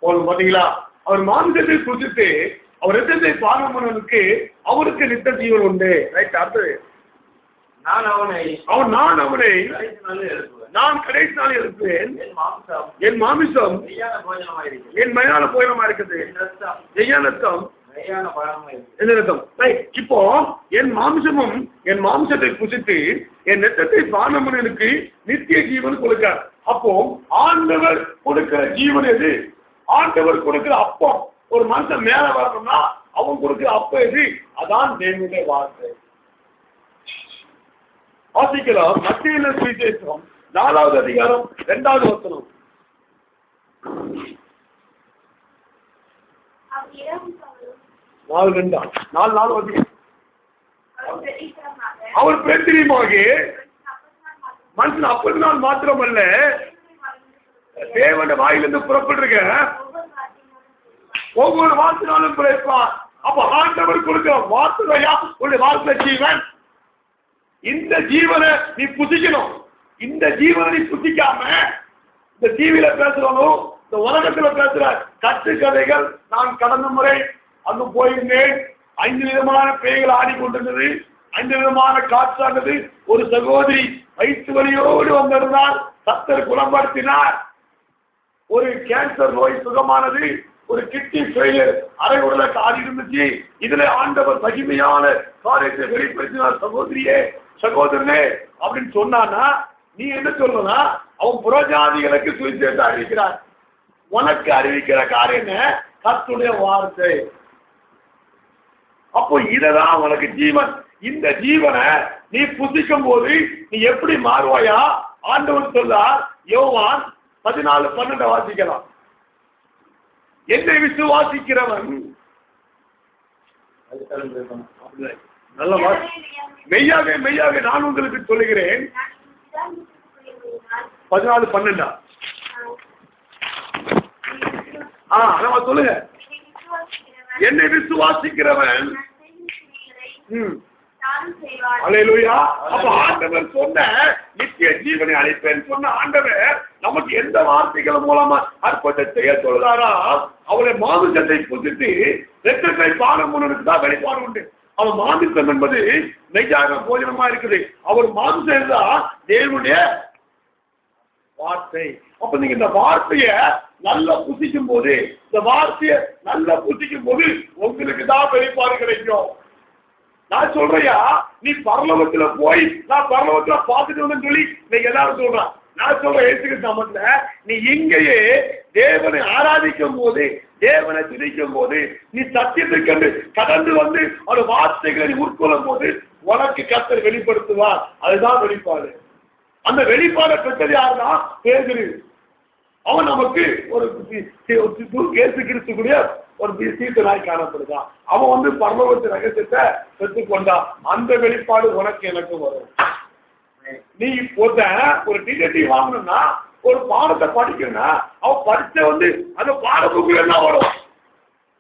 பாத்தீங்களா? அவர் மாம்சத்தை புசித்து அவர் ரத்தத்தை பானமனுக்கு அவருக்கு நித்திய ஜீவன் உண்டு. அடுத்தது நான் அவனை நான் கடைசி நாள் எழுப்புவேன். என் மாமிசம் என் மயான போயனமா இருக்குது. இப்போ என் மாம்சமும் என் மாம்சத்தை புசித்து என் நெத்தத்தை பானமனுக்கு நித்திய ஜீவன் கொடுக்கிறார். அப்போ ஆண்டவர் கொடுக்கிற ஜீவன் எது? ஆண்டவர் கொடுக்கிற அப்பம். ஒரு மனுஷன் மேல வரணும்னா அவன் கொடுக்கிற அப்பம் எது? அதான் தேவனுடைய வார்த்தை. வாசிக்கலாம். மத்திய சுவிசேஷம் 4வது அதிகாரம் 2வது வசனம். அவர் பிரதிரியமாக மனுஷன் 50 நாள் மாத்திரமல்ல தேவனுடைய வாயிலிருந்து புறப்பட்டிருக்க ஒவ்வொரு வார்த்தைனாலும் பிழைப்பார். அப்ப ஆண்டவர் கொடுக்கிற வார்த்தையா உன்னுடைய வார்த்தை ஜீவன். இந்த ஜீவனை நீ புசிக்கணும். இந்த ஜீவனை நீ புசிக்காம இந்த டிவியில பேசுறவனும் இந்த உலகத்துல பேசுற கட்டுக்கதைகள். நான் கடந்த முறை அங்கு போயிருந்தேன். 5 விதமான பேய்கள் ஆடிக்கொண்டிருந்தது. 5 விதமான காற்றானது. ஒரு சகோதரி வயிற்று வலியோடு வந்திருந்தால் கர்த்தர் குணப்படுத்தினார். ஒரு கேன்சர் நோய் சுகமானது. ஒரு கிட்னி ஃபெயிலியர் அரை உடல காடி இருந்துச்சு. இதுல ஆண்டவர் மகிமையான காரியத்தை வெளிப்படுத்தினார். சகோதரியே சகோதரனே அப்படின்னு சொன்னான்னா நீ என்ன சொல்றனா? அவன் புறஜாதிகளுக்கு சுவிசேஷத்தை அறிவிக்கிறார். உனக்கு அறிவிக்கிற காரியம் கர்த்தருடைய வார்த்தை. அப்போ இததான் உனக்கு ஜீவன். இந்த ஜீவனை நீ புசிக்கும் போது நீ எப்படி மாறுவாயா? ஆண்டவர் சொல்றார். யோவான் 14:12 வாசிக்கலாம். என்னை விசுவாசிக்கிறவன் நல்ல மெய்யாக மெய்யாக நான் உங்களுக்கு சொல்லுகிறேன். 14:12 நம்ம சொல்லுங்க. என்னை விசுவாசிக்கிறவன் அல்லேலூயா. அப்ப ஆண்டவர் சொன்ன நித்திய ஜீவனை அளிப்பேன் சொன்ன ஆண்டவர் நமக்கு எந்த வார்த்தைகள் மூலமா அற்புதத்தை செய்ய சொல்றாரா? அவருடைய மாமிசத்தை புசித்து இரத்தத்தை பானமனுக்கு தான் வெளிப்பாடு உண்டு. அவர் மாமிசம் என்பது மெய்யான போஜனமா இருக்குது. அவர் மாமிசம் தான் தேவனுடைய வார்த்தை. அப்ப நீங்க இந்த வார்த்தைய நல்லா புசிக்கும் போது இந்த வார்த்தைய நல்லா புசிக்கும் போது உங்களுக்கு தான் வெளிப்பாடு கிடைக்கும். நான் சொல்றையா நீ பரலோகத்துல போய் நான் பரலோகத்துல பார்த்துட்டு வந்து சொல்லி நீங்க எல்லாரும் சொல்றான். நான் சொல்ற ஏசுக்கு சம்பந்தல நீ இங்கேயே தேவனை ஆராதிக்கும் போது தேவனை துதிக்கும் போது நீ சத்தியத்துக்கு கடந்து வந்து ஒரு வார்த்தைகளை நீ உட்கொள்ளும் போது உனக்கு கர்த்தர் வெளிப்படுத்துவார். அதுதான் வெளிப்பாடு. அந்த வெளிப்பாடை பெற்றது யாருன்னா பேதுரு. அவன் நமக்கு ஒரு இயேசு கிறிஸ்துக்குரிய ஒரு சீத்தனாய் காணப்படுதான். அவன் பரலோகத்து ரகசியத்தை பெற்றுக்கொண்டான். அந்த வெளிப்பாடு உனக்கு எனக்கு வரும். நீ ஒரு டிக்கெட்டி வாங்கணும்னா ஒரு பாடத்தை படிக்கணும்னா அவன் படிச்ச வந்து அந்த பாட புக்குல என்ன வரும்,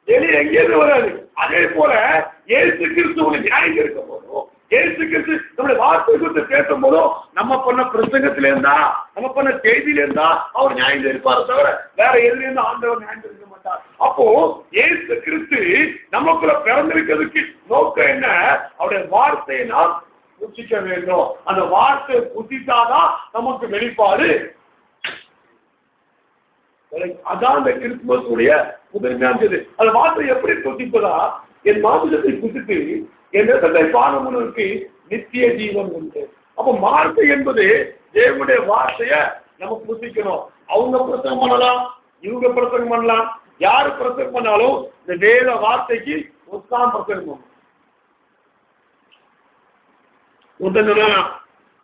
வெளியே எங்கேயிருந்து வராது. அதே போல இயேசு கிறிஸ்துவோட நியாயம் இருக்க போதும், இயேசு கிறிஸ்து நம்மளுடைய வார்த்தை குறித்து பேசும் போதும் நம்ம பண்ண பிரசங்கத்தில இருந்தா, நம்ம பண்ண செய்தியில இருந்தா அவர் நியாயம் இருப்பாரு தவிர வேற எதுல இருந்து ஆண்டவர் நியாயம் இருக்க மாட்டார். அப்போ இயேசு கிறிஸ்து நமக்குள்ள பிறந்திருக்கிறதுக்கு நோக்கம் என்ன? அவருடைய வார்த்தையை நாம் புசிக்க வேண்டும். அந்த வார்த்தையை புசித்தாதான் நமக்கு வெளிப்பாடு. அதான் அந்த கிறிஸ்துமஸ் உடைய முதன்மையானது. அந்த வார்த்தை எப்படி புசிப்பதா? என் மாமிசத்தை புசித்து என் ரத்தத்தை பானமுனருக்கு நித்திய ஜீவன் உண்டு. அப்ப வார்த்தை என்பது தேவனுடைய வார்த்தைய நம்ம புசிக்கணும். அவங்க பிரசங்கம் பண்ணலாம், இவங்க பிரசங்கம் பண்ணலாம், யாரு பிரசங்கம் பண்ணாலும் இந்த வேத வார்த்தைக்கு ஒத்தாம் பிரசங்கம்.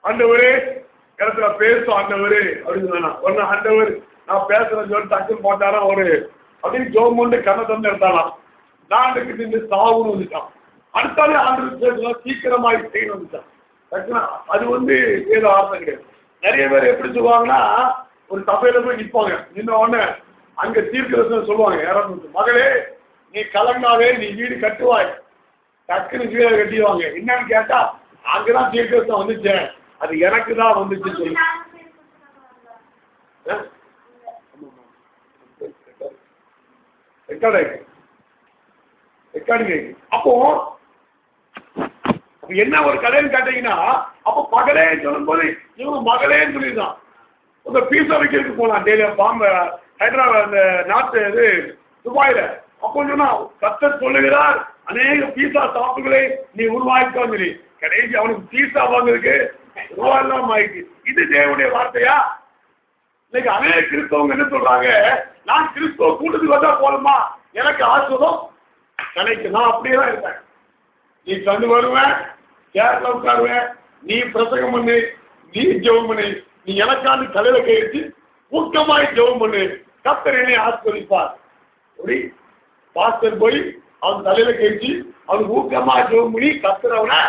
ஆண்டவரே இடத்துல பேசும் ஆண்டவரு அப்படின்னு ஒன்னு ஆண்டவர் நான் பேசுறேன்னு சொல்லி டக்குன்னு போட்டாரா ஒரு அப்படின்னு ஜோம் கொண்டு கண்ணை தந்து எடுத்தாலாம். நாட்டுக்கு நின்று சாவுன்னு வந்துட்டான். அடுத்தாலே ஆண்டு சீக்கிரமாய் செய்யணும் வந்துட்டான். டக்குனா அது வந்து ஏதோ ஆசை கிடையாது. நிறைய பேர் எப்படி சொல்லுவாங்கன்னா, ஒரு சபையில போய் நிற்பாங்க, நின்ன உடனே அங்க தீர்க்கதரிசனம் சொல்லுவாங்க, யாராவது மகளே நீ கலங்காதே, நீ வீடு கட்டுவாய். டக்குன்னு வீடை கட்டிடுவாங்க. என்னன்னு கேட்டா அங்கதான் தீர்க்கதரிசனம் வந்துச்சேன், அது எனக்கு தான் வந்துச்சுன்னு சொல்லி. அப்போ என்ன ஒரு கதைன்னு கேட்டீங்கன்னா, அப்போ மகளே சொல்லும் போது இவங்க மகளேன்னு சொல்லிதான் உங்க பீஸா வைக்கிறதுக்கு போலாம். டெய்லி பாம்பே ஹைதராபாத் அந்த நாட்டு இது துபாயில. அப்போ சொன்னா கர்த்தர் சொல்லுகிறார், அநேக பீஸா சாப்பிடுகளை நீ உருவாக்கிக்கோ சொல்லி. கடைசி அவனுக்கு பீஸா வாங்குறதுக்கு ரூபாயெல்லாம் ஆயிடுச்சு. இது தேவனுடைய வார்த்தையா? இன்னைக்கு அநேக கிறிஸ்தவங்க என்ன சொல்றாங்க, நான் கிறிஸ்தவ கூட்டத்துக்கு வந்தா போதுமா, எனக்கு ஆசிர்வாதம் கிடைக்கும், நான் அப்படியே தான் இருப்பேன். நீ தந்து வருவேன், கேரளா உட்காருவேன், நீ பிரசங்கம் பண்ணு, நீ ஜெபம் பண்ணு, நீ எனக்காண்டு தலையில கழிச்சு ஊக்கமாய் ஜெபம் பண்ணு, கர்த்தர் என்னை ஆசீர்வதிப்பார். அப்படி பாஸ்டர் போய் அவன் தலையில கழிச்சு அவனுக்கு ஊக்கமா ஜெபம் பண்ணி கர்த்தர் அவனை,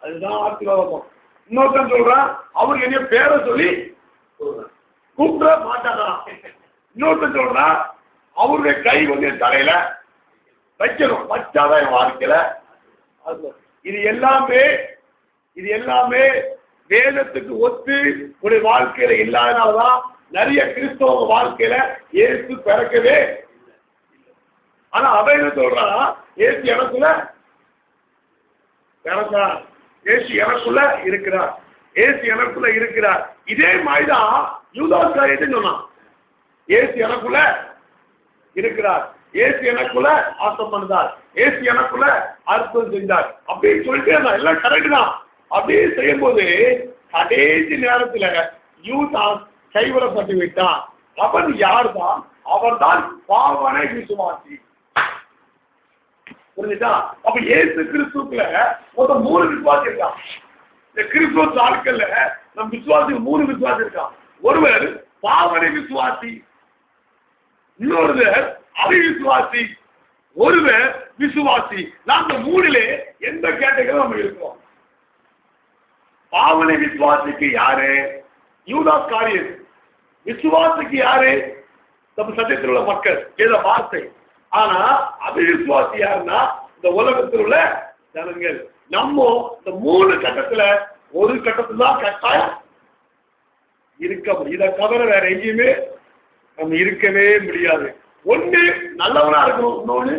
அதுதான் ஆசீர்வாதம். இன்னொருத்தன் சொல்றான், அவருக்கு என்ன பேரை சொல்லி கூப்பிட மாட்டாதான். இன்னொருத்தன் சொல்றான், அவருடைய கை வந்து தலையில வைக்கணும், வச்சாதான் என் வாழ்க்கையில. இது எல்லாமே வேதத்துக்கு ஒத்து உடைய வாழ்க்கையில இல்லாதனாலதான் நிறைய கிறிஸ்தவ வாழ்க்கையில இயேசு பிறக்கவே. ஆனா அவ என்ன சொல்றான், இயேசு எனக்குள்ள பிறந்தார், இயேசு எனக்குள்ள இருக்கிறார், இயேசு எனக்குள்ள இருக்கிறார். இதே மாதிரிதான் யூதாஸ் காரியத்தை சொன்னான், இயேசு எனக்குள்ள இருக்கிறார், இயேசு எனக்குள்ள ஆசம் பண்ணார், இயேசு எனக்குள்ள அற்புதம் செஞ்சார் அப்படின்னு சொல்லிட்டு எல்லாம் கரெக்ட் தான். அப்படியே செய்யும் போது கடைசி நேரத்துல யூதாஸ் கைவிடப்பட்டு விட்டான். அவன் யார் தான்? அவர் தான் பாவனை விசுவாசி. புரிஞ்சுட்டா? அப்ப இயேசு கிறிஸ்துக்குள்ள மொத்தம் 3 விசுவாசி இருக்கான். இந்த கிறிஸ்துவ ஆட்கள்ல நம் விசுவாசி 3 விசுவாசி இருக்கான். ஒருவர் பாவனை விசுவாசி, இன்னொருவர் அவிசுவாசி, ஒருவர் விசுவாசி. நாங்க 3லே எந்த கேட்டகரியில நம்ம இருக்கோம்? பாவனை விசுவாசிக்கு யாரு? யூதாஸ் காரியர். விசுவாசிக்கு யாரு? நம்ம சத்தியத்தில் உள்ள மக்கள், ஏதோ வார்த்தை. ஆனா அவிசுவாசி யாருன்னா இந்த உலகத்தில் உள்ள ஜனங்கள். நம்ம இந்த 3 கட்டத்துல ஒரு கட்டத்துல தான் கட்டாயம் இருக்க முடியும். இதை தவிர வேற எங்கேயுமே நம்ம இருக்கவே முடியாது. ஒண்ணு நல்லவனா இருக்கணும், இன்னொன்னு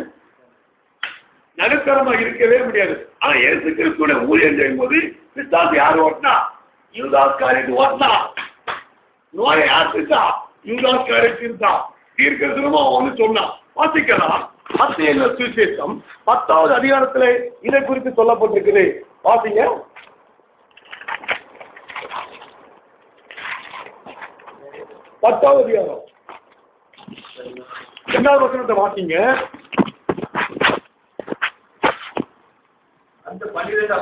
நடுத்தரமா இருக்கவே முடியாது. ஆனா இயேசு கிறிஸ்துவோட ஊழியம் செய்யும் போது பிசாசு யாரு ஓட்டினா? யூதாஸ் காரியத்தை ஓட்டினா. நோயை யார் தீர்த்தா? யூதாஸ் காரியத்தை தீர்த்தா. தீர்க்கதரிசனமா ஒண்ணு சொன்னான். வாசிக்கலாம். மத்தேயு சுவிசேஷம் 10வது அதிகாரத்துல இதை குறித்து சொல்லப்பட்டிருக்குது. வாசிங்க. 10வது அதிகாரம் 2வது வசனத்தை வாசிங்க. அந்த 12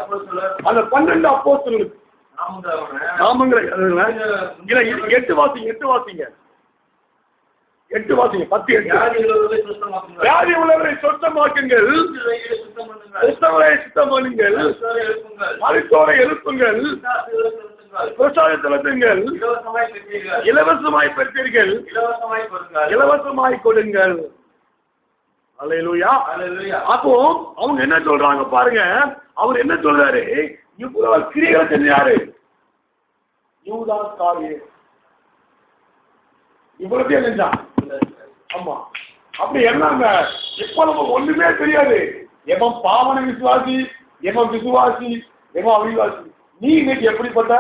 அப்போஸ்தலர்களுக்கு நாமங்களை 8 வாசிங்க 10 வியாதி உள்ளவரை சுத்தமாக்குங்கள், சுத்தம் பண்ணுங்கள், மரித்தோரை எழுப்புங்கள், பிரசாதம் செலுத்துங்கள், இலவசமாய் பெற்றீர்கள், இலவசமாய் கொடுங்கள். அல்லேலூயா. அப்போ அவங்க என்ன சொல்றாங்க பாருங்க, அவர் என்ன சொல்றாரு, இவ்வளவு கிரியைகளை செஞ்சாரு யூதாஸ் காரியேத்து, இவ்வளவு செஞ்சான். ஆமா, அப்படி என்னங்க, இப்ப நம்ம ஒண்ணுமே தெரியாது. எவன் பாவன விசுவாசி, எவன் விசுவாசி, எவன் அவிசுவாசி. நீ இன்னைக்கு எப்படிப்பட்ட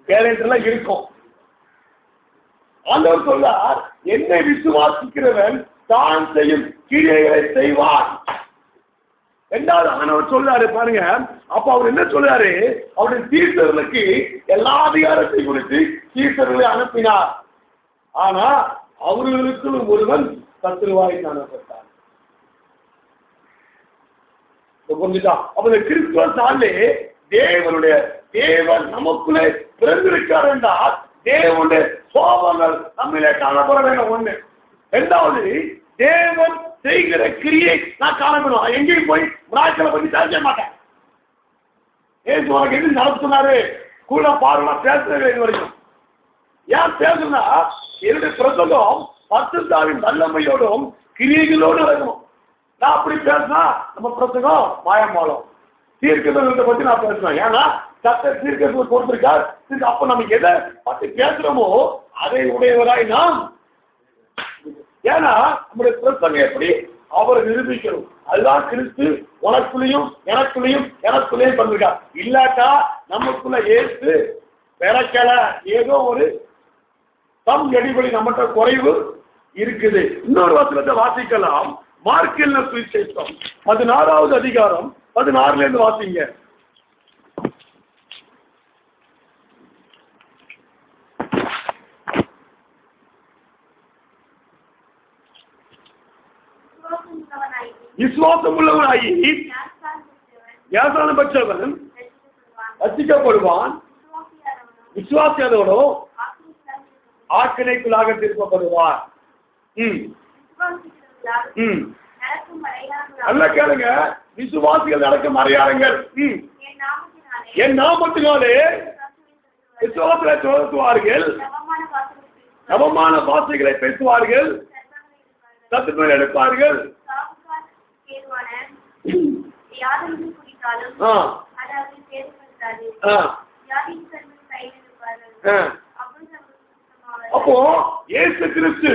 கேரக்டர்லாம் இருக்கும். ஆண்டவர் சொல்றார், என்னை விசுவாசிக்கிறவன் தான் செய்யும் கிரியைகளை செய்வான். இரண்டாவது ஆண்டவர் சொல்றாரு பாருங்க. அப்ப அவர் என்ன சொல்றாரு, அவருடைய சீஷர்களுக்கு எல்லா அதிகாரத்தையும் கொடுத்து சீஷர்களை அனுப்பினார். ஆனா அவர்களுக்கு ஒருவன் சத்துருவாய் காணப்பட்டார். புரிஞ்சுட்டான். அப்ப இந்த கிறிஸ்துவ சாலே தேவன் நமக்குள்ளே பிறந்திருக்கார் என்றால் தேவனுடைய சோபங்கள் நம்மளே காணப்பட வேண்டும். ஒண்ணு. இரண்டாவது, தேவன் செய்கிற கிரியை நான் காணப்படும். எங்கேயும் போய் விராட்களை பற்றி பேச மாட்டேன். ஏசு உனக்கு எது நடத்துனாரு கூட பாருங்க பேசுறது இது வரைக்கும். ஏன் பேசுனா, என்னுடைய பிரசங்கம் பரிசுத்தாவின் வல்லமையோடும் கிரியைகளோடு இருக்கணும். நான் அப்படி பேசினா நம்ம பிரசங்கம் மாயமாலும் தீர்க்கதரிசனத்தை பத்தி நான் பேசுவேன். ஏன்னா சட்ட தீர்க்கதரிசனம் கொடுத்திருக்கார். அப்ப நம்ம எதை பத்தி பேசுறோமோ அதை உடையவராய் நாம். ஏன்னா நம்முடைய பிரசங்கம் எப்படி அவரை நிரூபிக்கணும். அதுதான் கிறிஸ்து உனக்குள்ளேயும் எனக்குள்ளேயும் பண்ணிருக்கார். இல்லாட்டா நமக்குள்ள ஏற்று பிறக்கல, ஏதோ ஒரு தம் எடிபடி நம்மகிட்ட குறைவு இருக்குது. இன்னொரு வசனத்தை வாசிக்கலாம். மார்க்கில் சுவிசேஷம் 16வது அதிகாரம் 16ல இருந்து வாசிங்க. விசுவாசம் உள்ளவனாகி ஞானஸ்நானம் பெற்றவன் ரட்சிக்கப்படுவான், விசுவாசியாதவனோ ஆக்கினைக்குள்ளாக திருப்பப்படுவார். நல்ல கேளுங்க, விசுவாசிகள் நடக்கும் மறையாளங்கள் என் நாமத்தினாலே விசுவாசத்தை துரத்துவார்கள், நவமான பாசைகளை பேசுவார்கள், சத்துக்கள் எடுப்பார்கள், அப்போ இயேசு கிறிஸ்து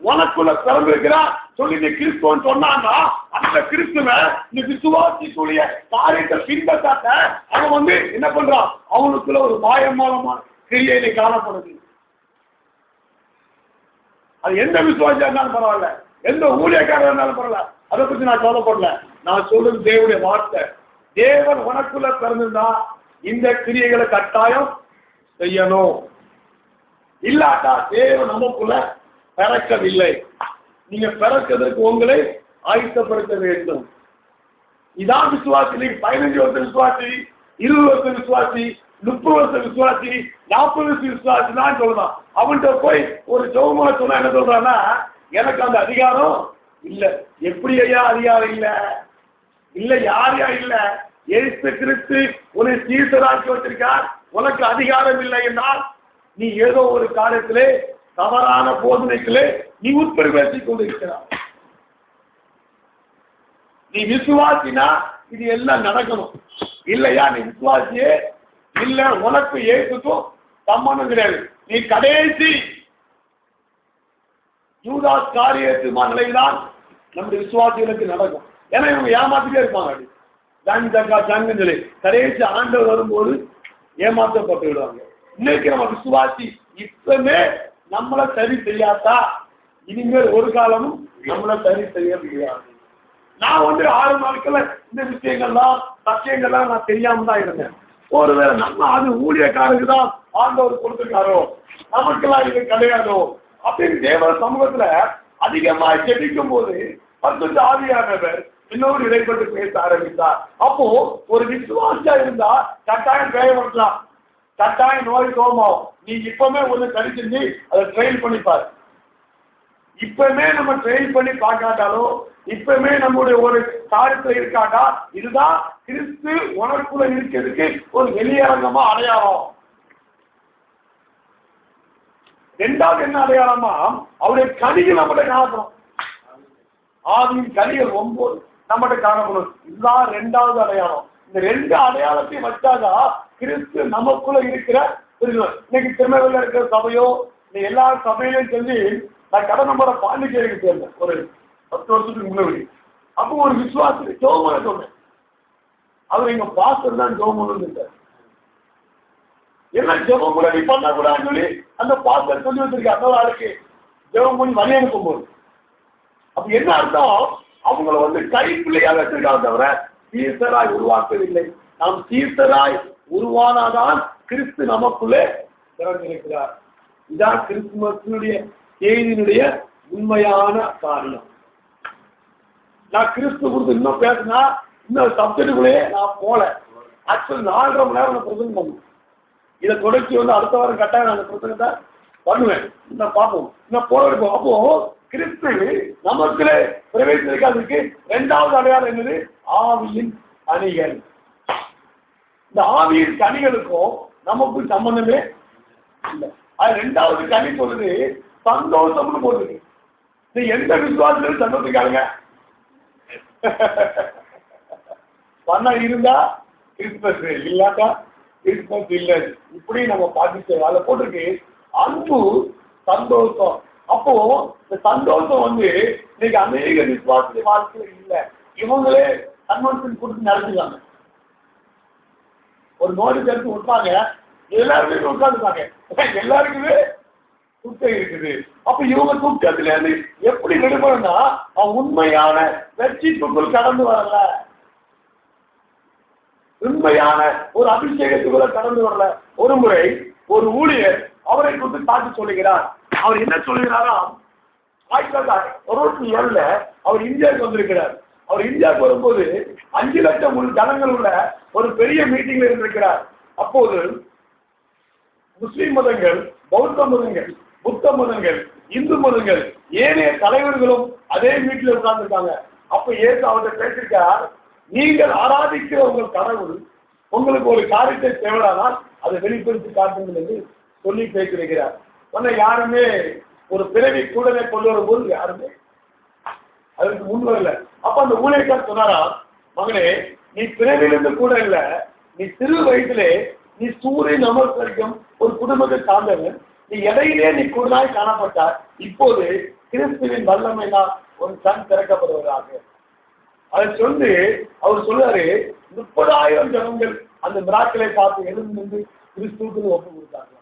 உனக்குள்ள பிறந்திருக்கிறார் சொல்லி நீ கிறிஸ்துவன் சொன்னான்னா அந்த கிறிஸ்துவ இந்த விசுவாசிக்குரிய காரியத்தை பின்பற்றாட்ட அவன் என்ன பண்றான், அவனுக்குள்ள ஒரு மாயமான கிரியை காணப்படுது. அது எந்த விசுவாசியா இருந்தாலும் பரவாயில்ல, எந்த ஊழியக்காரர் இருந்தாலும் பரவாயில்ல, அதை பத்தி நான் சொல்லப்படல. நான் சொல்றது தேவனுடைய வார்த்தை. தேவன் உனக்குள்ள பிறந்திருந்தா இந்த கிரியைகளை கட்டாயம் செய்யணும். இல்லாட்டா தேவன் நமக்குள்ள பிறக்கவில்லை. நீங்க பிறக்கிறதுக்கு உங்களை ஆயத்தப்படுத்த வேண்டும். இதான் விசுவாசி. நீங்க 15 வருஷம் விசுவாசி, 20 வருஷம் விசுவாசி, 30 வருஷம் விசுவாசி, 40 வருஷம் விசுவாசி தான் சொல்லலாம். அவன்கிட்ட போய் ஒரு ஜெபமா சொன்னா என்ன சொல்றான்னா, எனக்கு அந்த அதிகாரம் இல்ல. எப்படி ஐயா அதிகாரம் இல்ல? இல்ல யாரையா இல்ல? இயேசு கிறிஸ்து உன்னை சீசராக்கி வச்சிருக்கார். உனக்கு அதிகாரம் இல்லை என்றால் நீ ஏதோ ஒரு காரியத்திலே தவறான போதனைகளே நீ உட்பிரவேசிக் கொண்டிருக்கிறார். நீ விசுவாசினா இது எல்லாம் நடக்கணும். இல்லையா நீ விசுவாசியே இல்ல, உனக்கு ஏசுக்கும் சம்பந்தம் கிடையாது. நீ கடைசி யூதாஸ் காரியத்து நிலைதான் நம்முடைய விசுவாசிகளுக்கு நடக்கும். ஏன்னா இவங்க ஏமாத்திட்டே இருப்பாங்க. ஜாங்க சொல்லி கடைசி ஆண்டவர் வரும்போது ஏமாற்றப்பட்டு விடுவாங்க. இன்னைக்கு நம்ம விசுவாசி இப்பவே நம்மளை சரி செய்யாதா இனிமேல் ஒரு காலமும் நம்மளை சரி செய்ய முடியாது. நான் 6 நாட்கள்ல இந்த விஷயங்கள்லாம் சத்தியங்கள்லாம் நான் தெரியாம தான் இருந்தேன். ஒருவேளை நம்ம அது ஊழியக்காரருக்கு தான் ஆண்டவர் கொடுத்துருக்காரோ, நமக்கெல்லாம் இது கிடையாதோ அப்படின்னு தேவ சமூகத்துல அதிகமா ஜெபிக்கும் போது பரிசுத்த ஆவியானவர் இன்னொரு இடைப்பட்டு பேச ஆரம்பித்தார். அப்போ ஒரு விசுவாசியா இருந்தா கட்டாயம் தேவைப்படலாம், கட்டாயம் நோய் சோமாவும். நீ இப்பவுமே ஒண்ணு கழிச்சு அதை ட்ரெயின் பண்ணிப்பாரு. இப்பவுமே நம்ம ட்ரெயின் பண்ணி பார்க்காட்டாலோ, இப்பவுமே நம்முடைய ஒரு காரியத்துல இருக்காட்டா, இதுதான் கிறிஸ்து உனக்குள்ள இருக்கிறதுக்கு ஒரு வெளியரங்கமா அடையாளம். ரெண்டாவது என்ன அடையாளமா, அவருடைய கனிகள் நம்மகிட்ட காணப்படும். ஆவியின் கனிகள் 9 நம்மகிட்ட காணப்படும். இதுதான் ரெண்டாவது அடையாளம். இந்த 2 அடையாளத்தையும் வச்சாதான் கிறிஸ்து நமக்குள்ள இருக்கிற புரிதல். இன்னைக்கு திருமணத்தில் இருக்கிற சபையோ, இந்த எல்லா சபையிலையும் சொல்லி நான் கடை நம்பரை பாண்டிச்சேரிக்கு சேர்ந்தேன் ஒரு 10 வருஷத்துக்கு முன்னாடி. அப்போ ஒரு விசுவாசி ஜோமனை சொன்னேன். அவர் எங்க பாஸ்டர் தான் ஜோமனு இருக்கார். என்ன ஜெபம் கூட நீ பண்ணக்கூடாதுன்னு சொல்லி அந்த பாஸ்டர் சொல்லி வச்சிருக்க அந்த ஆளுக்கு ஜெபம் பண்ணி வழி அனுப்பும் போது அப்ப என்ன அர்த்தம், அவங்கள வந்து கைப்பிள்ளையாக வச்சிருக்காங்க தவிர சீர்த்தராய் உருவாக்கவில்லை. நாம் சீர்த்தராய் உருவானாதான் கிறிஸ்து நமக்குள்ளே திறந்திருக்கிறார். இதான் கிறிஸ்துமஸினுடைய செய்தியினுடைய உண்மையான காரியம். நான் கிறிஸ்து குறித்து இன்னும் பேசினா இன்னும் சப்ஜெக்டுக்குள்ளேயே நான் போல. ஆக்சுவல் 4.5 மணி நேரம் நான் பிரசங்கம் பண்ணுவேன். இதை தொடர்ச்சி வந்து அடுத்த வாரம் கட்டாயம் நான் பிரசங்கத்தை பண்ணுவேன். இன்னும் பார்ப்போம், இன்னும் போல இருக்கும். அப்போ கிறிஸ்து நமக்குள்ளே பிரவேசிக்கிறதுக்கு 2வது அடையாளம் என்னது, ஆவியின் கனிகள். இந்த ஆவியின் கனிகளுக்கும் நமக்கு சம்பந்தமே இல்லை. அது 2வது கனி சொல்லுது சந்தோஷம்னு போடுது. நீ எந்த விசுவாசத்திலும் சந்தோஷிக்காருங்க பண்ண இருந்தா கிறிஸ்துமஸ், இல்லாட்டா கிறிஸ்துமஸ் இல்லை. இப்படி நம்ம பாதிச்சு அதை போட்டிருக்கு அன்பு சந்தோஷம். அப்போ இந்த சந்தோஷம் வந்து இன்னைக்கு அநேக விசுவாச வாழ்க்கையில இல்லை. இவங்களே கன்வென்ஷன் கொடுத்து நடத்துவாங்க. ஒரு நோடி சேர்த்து விட்டாங்க, எல்லாருமே உட்காந்துருக்காங்க, எல்லாருக்குமே துக்கம் இருக்குது. அப்ப இவங்க துக்கத்துல இருந்து எப்படி விடுபடனா, அவன் உண்மையான வெற்றிக்குள் கடந்து வரல, உண்மையான ஒரு அபிஷேகத்துக்குள்ள கடந்து வரல. ஒரு முறை ஒரு ஊழியர் அவரை குறித்து காட்டி சொல்லுகிறார். அவர் என்ன சொல்லுகிறாரா, 1967 அவர் இந்தியாவுக்கு வந்திருக்கிறார். அவர் இந்தியாவுக்கு வரும்போது 5 லட்சம் ஜனங்கள் உள்ள ஒரு பெரிய மீட்டிங்ல இருந்திருக்கிறார். அப்போது முஸ்லிம் மதங்கள், பௌத்த மதங்கள், புத்த மதங்கள், இந்து மதங்கள், ஏனைய தலைவர்களும் அதே வீட்டில் உட்கார்ந்துருக்காங்க. அப்ப ஏற்று அவர்கிட்ட பேசியிருக்கார், நீங்கள் ஆராதிக்கிற உங்கள் கடவுள் உங்களுக்கு ஒரு காரியத்தை தேவையானால் அதை வெளிப்படுத்தி காட்டுங்கள் என்று சொல்லி பேசியிருக்கிறார். ஆனால் யாருமே ஒரு பிறவி கூடவே கொண்டு வரும்போது யாருமே அதுக்கு முன் வரல. அப்ப அந்த ஊழியக்கார் சொன்னாரா, மகனே நீ பிறவிலிருந்து கூட இல்லை, நீ சிறு வயதிலே நீ சூரியன் நமஸ்கரிக்கும் ஒரு குடும்பத்தை சார்ந்தவன், நீ இடையிலே நீ கூடுதலாய் காணப்பட்டார். இப்போது கிறிஸ்துவின் வல்லமை தான் ஒரு கண் திறக்கப்படுவதாக. அதை சொல்லி அவர் சொல்றாரு, 30,000 ஜனங்கள் அந்த மிராக்களை பார்த்து எழுந்து நின்று கிறிஸ்துவுக்கு ஒப்பு கொடுத்தாங்க.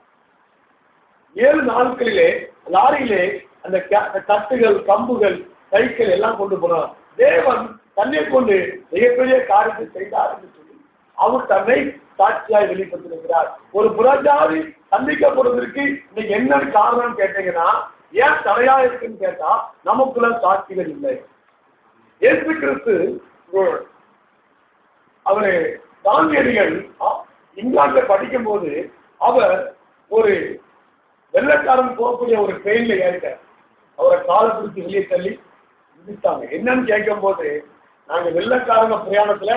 7 நாட்களிலே லாரியிலே அந்த தட்டுகள், கம்புகள், சைக்கிள் எல்லாம் கொண்டு போனார். தேவன் தன்னை கொண்டு மிகப்பெரிய காரியத்தை செய்தார் என்று சொல்லி அவர் தன்னை சாட்சியாய் வெளிப்படுத்திருக்கிறார். ஒரு புறஜாதி சந்திக்கப்படுவதற்கு இன்னைக்கு என்ன காரணம் கேட்டீங்கன்னா, ஏன் தடையா இருக்குன்னு கேட்டா நமக்குள்ள சாட்சிகள் இல்லை. இயேசு கிறிஸ்து அவரு காந்தியடிகள் இங்கிலாந்துல படிக்கும் போது அவர் ஒரு வெள்ளக்காரன் போகக்கூடிய ஒரு ட்ரெயின்ல ஏறிட்டார். அவரை காலை பிடிச்சி வெளியே தள்ளி விதித்தாங்க. என்னன்னு கேட்கும் போது, நாங்க வெள்ளக்காரங்க பிரயாணத்துல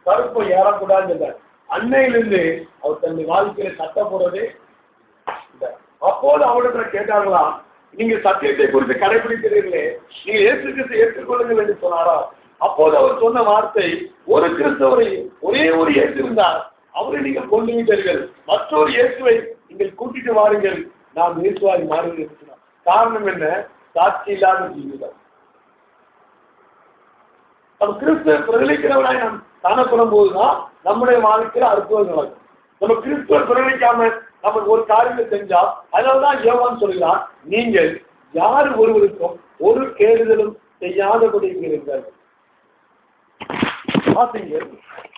கருப்பை ஏறக்கூடாதுன்னு இருந்தார். அன்னையிலிருந்து அவர் தன் வாழ்க்கையில சட்ட போறதே. அப்போது அவரிடத்துல கேட்டார்களா, நீங்க சத்தியத்தை குறித்து கடைபிடிக்கிறீர்களே, நீங்க இயேசு கிறிஸ்து ஏற்றுக்கொள்ளுங்கள் என்று சொன்னாரா? அப்போது அவர் சொன்ன வார்த்தை, ஒரு கிறிஸ்தவரை ஒரே ஒரு இயேசு இருந்தார், அவரை நீங்கள் கொண்டு விட்டீர்கள், மற்றொரு இயேசுவை நீங்கள் கூட்டிட்டு வாருங்கள், நாம் இயேசுவாய் மாறுவீர்கள். காரணம் என்ன? சாட்சி இல்லாத ஜீவிதம். நம்ம கிறிஸ்துவ பிரதிலிக்கிறவராய் நாம் காணப்படும் போதுதான் நம்முடைய வாழ்க்கையில அற்புதம் நடக்கும். நம்ம கிறிஸ்துவ பிரதிலிக்காம நம்ம ஒரு காரியத்தை செஞ்சா, அதனால்தான் யோவான் சொல்கிறார், நீங்கள் யார் ஒருவருக்கும் ஒரு கேடுதலும் செய்யாதபடி இருக்கிறீர்கள்.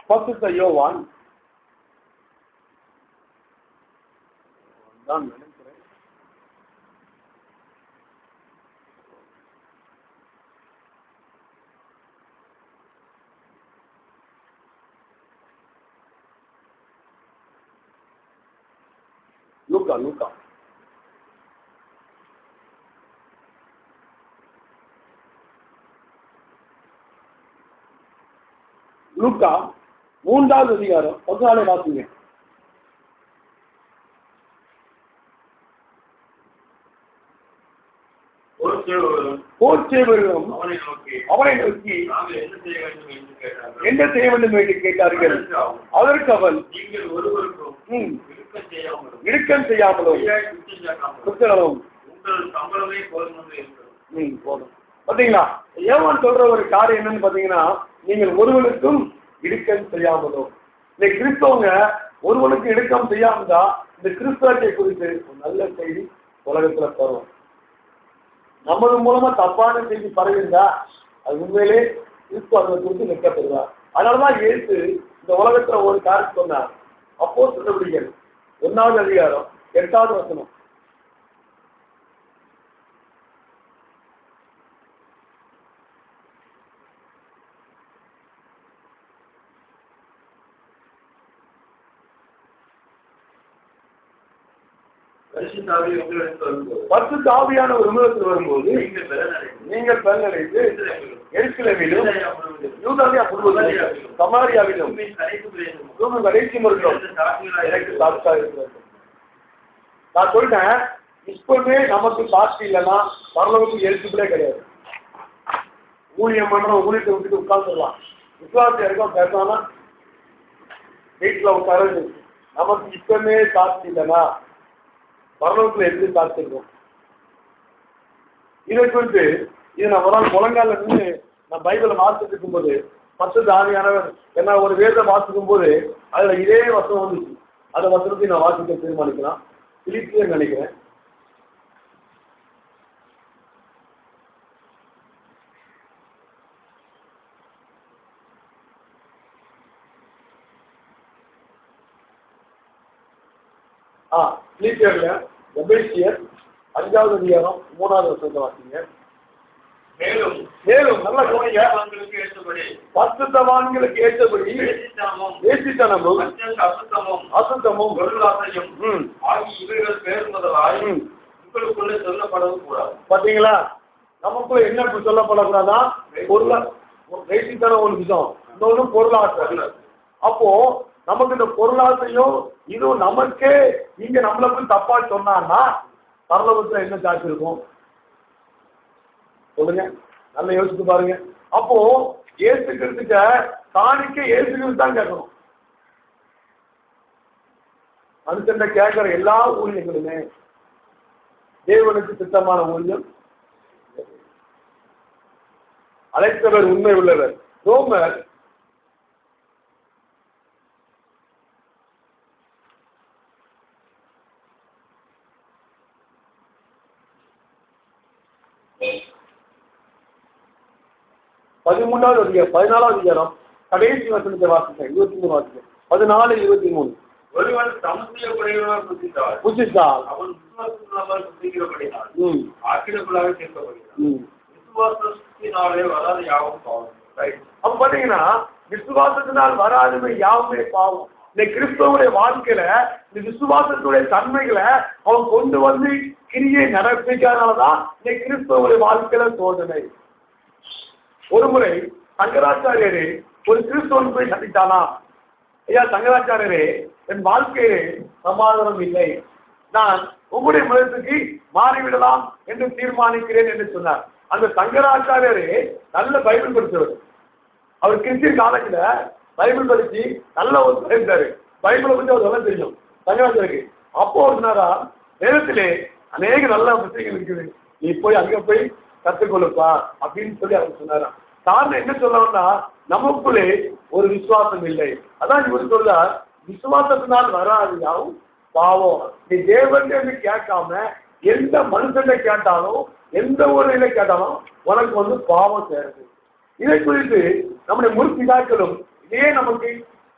பரிசுத்த யோவான் தான் நினைக்கிறேன். லூக்கா லூக்கா 3வது அதிகாரம் 14 வாசிங்க. போர்ச்சேவர்களும் அவனை நோக்கி என்ன செய்ய வேண்டும் என்று கேட்டார்கள். அதற்கு அவன் இடுக்கம் செய்யாமலும் போதும். பாத்தீங்களா, ஏவான் சொல்ற ஒரு காரியம் என்னன்னு பாத்தீங்கன்னா, நீங்கள் ஒருவனுக்கும் இடுக்கம் செய்யாமலும். இந்த கிறிஸ்தவங்க ஒருவனுக்கு இடுக்கம் செய்யாமதா இந்த கிறிஸ்தவத்தை குறித்து ஒரு நல்ல செய்தி உலகத்துல தரும். நமது மூலமா தப்பான செய்தி பரவிருந்தா அது உண்மையிலே கிறிஸ்துவ குறித்து நிற்கப்படுவார். அதனாலதான் இயேசு இந்த உலகத்துல ஒரு காரியம் சொன்னார். அப்போஸ்தலர்கள் 1வது அதிகாரம் 8வது வசனம். பரிசுத்த ஆவியான ஒரு உலகத்தில் வரும்போது நீங்கள் பலனடைந்து எருசலேமிலும் யூதேயா முழுவதும் சமாரியாவிலும் கடைசி மருத்துவம் எனக்கு சாட்சியா இருக்கிறது. நான் சொல்றேன், இப்பவே நமக்கு சாட்சி இல்லைன்னா பரலோகத்துக்கு எரிச்சுகளே கிடையாது. ஊழியம் பண்ற ஊழியத்தை விட்டுட்டு உட்கார்ந்துடலாம். விசுவாசம் இருக்கும் பேசாம வீட்டுல உட்கார. நமக்கு இப்பவே சாட்சி இல்லைன்னா பரலோகத்துல எப்படி சாட்சிருக்கோம்? இதை குறித்து இது நான் ஒரு முழங்கால இருந்து நான் பைபிளை வாசிட்டு இருக்கும்போது பரிசுத்த ஆவியானவர் என்ன ஒரு வேதம் வாசிக்கும் போது அதுல இதே வசனம் வந்துச்சு. அந்த வசனத்தை நான் வாசிக்க தீர்மானிக்கலாம். பிலிப்பியர் நினைக்கிறேன். பிலிப்பியர்ல எபேசியர் 5வது அதிகாரம் 3வது வசனத்தை வாசிங்க. மேலும் நல்ல பரிசுத்தவான்களுக்கு ஏற்றபடி வேசித்தனமும் அசுத்தமும் பாத்தீங்களா, நமக்குள்ள என்ன சொல்லப்படக்கூடாதான்? வேசித்தனம் ஒரு விஷயம், இன்னொன்னு பொருளாசை. அப்போ நமக்கு இந்த பொருளாசையும் இதுவும் நமக்கே நீங்க நம்மளுக்கு தப்பா சொன்னான்னா பரலோகத்துல என்ன சாட்சி இருக்கும் சொல்லுங்க? நல்லா யோசிச்சு பாருங்க. அப்போ ஏசுக்கிறதுக்க காணிக்க ஏசுக்கிறது தான் கேட்கணும். மனுஷன் கேட்கிற எல்லா ஊழியங்களுமே தேவனுக்கு சித்தமான ஊழியம். அழைத்தவர் உண்மை உள்ளவர். ரோமர் 13வது அதிகாரம் 14வது அதிகாரம் கடைசி வசனத்தை வாசிக்க 23 வாசிக்க 14, 23. ஒருவன் சமுத்திய குறைவாக புத்தித்தால் அவன் விசுவாசத்தினால் புத்திக்கிறபடினால் ஆக்கிரக்குள்ளாக சேர்க்கப்படுகிறான். விசுவாசத்தினாலே வராத யாவும் பாவம். அப்ப பாத்தீங்கன்னா விசுவாசத்தினால் வராதுமே யாவுமே பாவம். இந்த கிறிஸ்தவனுடைய வாழ்க்கையில இந்த விசுவாசத்துடைய தன்மைகளை அவன் கொண்டு வந்து கிரியை நடப்பிக்காதனாலதான் இந்த கிறிஸ்தவனுடைய வாழ்க்கையில சோதனை. ஒரு முறை சங்கராச்சாரியரே ஒரு கிறிஸ்தவன் போய் சந்தித்தானா, ஐயா சங்கராச்சாரியரே, என் வாழ்க்கையிலே சமாதானம் இல்லை, நான் உங்களுடைய மதத்துக்கு மாறிவிடலாம் என்று தீர்மானிக்கிறேன் என்று சொன்னார். அந்த சங்கராச்சாரியரே நல்ல பைபிள் படித்தவர். அவர் கிறிஸ்டியன் காலத்துல பைபிள் படிச்சு நல்ல ஒரு இருந்தாரு. பைபிளை பற்றி அவர் நல்லா தெரியும் சங்கராச்சாரியருக்கு. அப்போ சொன்னாரா, வேதத்திலே அநேக நல்ல விஷயங்கள் இருக்குது, நீ போய் அங்க போய் கற்றுக்கொள்ளுப்பா அப்படின்னு சொல்லி அவர் சொன்னாராம். காரணம் என்ன சொல்லணும்னா, நமக்குள்ளே ஒரு விசுவாசம் இல்லை. அதான் இவர் சொல்றார், விசுவாசத்தினால் வராது யாவும் பாவம். நீ தேவன் என்று கேட்காம எந்த மனுஷனை கேட்டாலும் எந்த ஒரு இதை கேட்டாலும் உனக்கு வந்து பாவம் சேருது. இதை குறித்து நம்முடைய முற்பிதாக்களும் இதே நமக்கு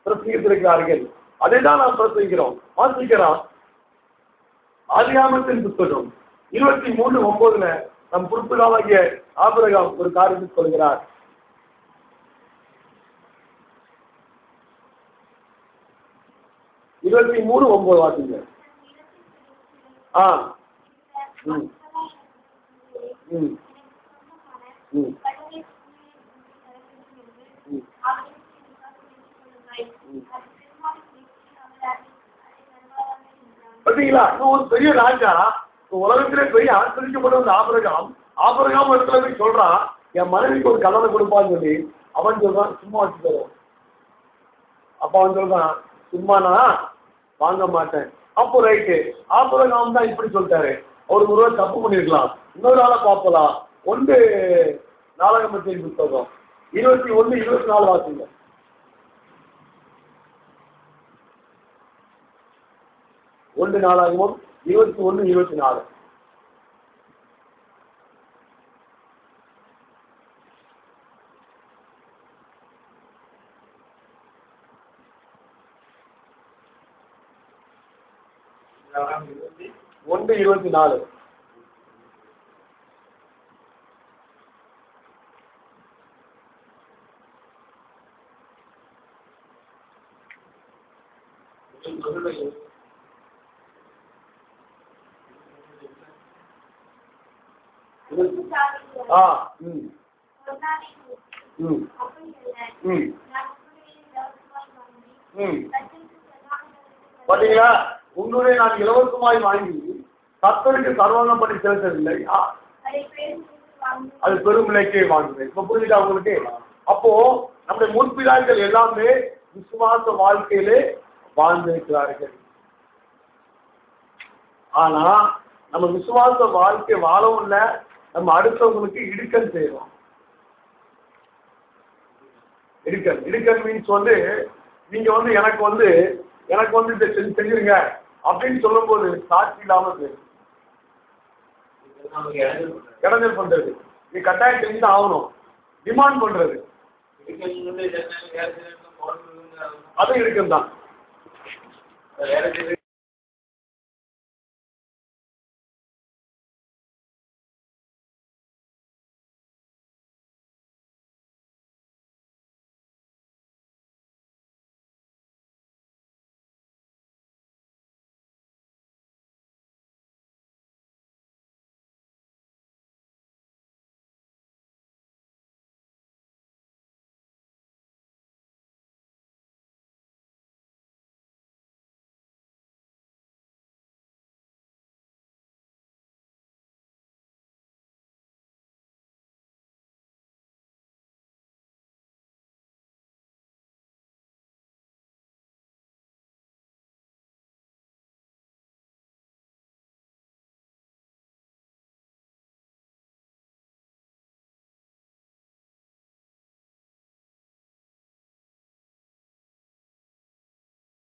பிரசங்கித்திருக்கிறார்கள். அதை தான் நாம் பிரசங்கிக்கிறோம். வாசிக்கிறோம். ஆதியாகமத்தின் புத்தகம் 23:9 நம் புறப்புகாவாகிய ஆபிரகாம் ஒரு காரியத்தை சொல்கிறார். இருபத்தி 23:9 வாசிங்க. சரிங்களா? இன்னும் ஒரு பெரிய ராஜா, உலகத்திலே பெரிய ஆச்சரிக்கப்பட்ட அந்த ஆபிரகாம் இடத்துல போய் சொல்றான், என் மனைவிக்கு ஒரு கல்லறை கொடுப்பான்னு சொல்லி. அவன் சொல்றான், சும்மா வச்சுக்கிறோம். அப்ப அவன் சொல்றான், சும்மானா வாங்க மாட்டேன். அப்போ ரைட்டு, ஆபிரகாம் தான் இப்படி சொல்லிட்டாரு. அவர் ஒருவர் தப்பு பண்ணிருக்கலாம். இன்னொரு ஆளை பார்க்கலாம். 1 நாளாகமத்தின் புத்தகம் 21-24 வாசிங்க. 1 நாளாகமம் 21-24. ஒன்று 24. பாத்தீங்களா? உன்னுடைய நான் இலவசமாய் வாங்கி கர்த்தருக்கு சர்வாங்கம் பண்ணி செலுத்தவில்லை, அது பெரும் விலைக்கே வாங்குவேன். இப்ப புரிஞ்சுட்டா உங்களுக்கு? அப்போ நம்முடைய முற்பிதாக்கள் எல்லாமே விசுவாச வாழ்க்கையிலே வாழ்ந்திருக்கிறார்கள். ஆனா நம்ம விசுவாச வாழ்க்கை வாழவும் இல்லை, நம்ம அடுத்தவங்களுக்கு இடுக்கன் செய்யறோம். இடுக்கன் மீன்ஸ் வந்து நீங்க வந்து எனக்கு வந்து இதை செஞ்சிருங்க அப்படின்னு சொல்லும் போது சாட்சி இல்லாம இடைஞ்சல் பண்றது. நீ கட்டாயம் செஞ்சு ஆகணும், டிமாண்ட் பண்றது, அது இடுக்கன் தான்.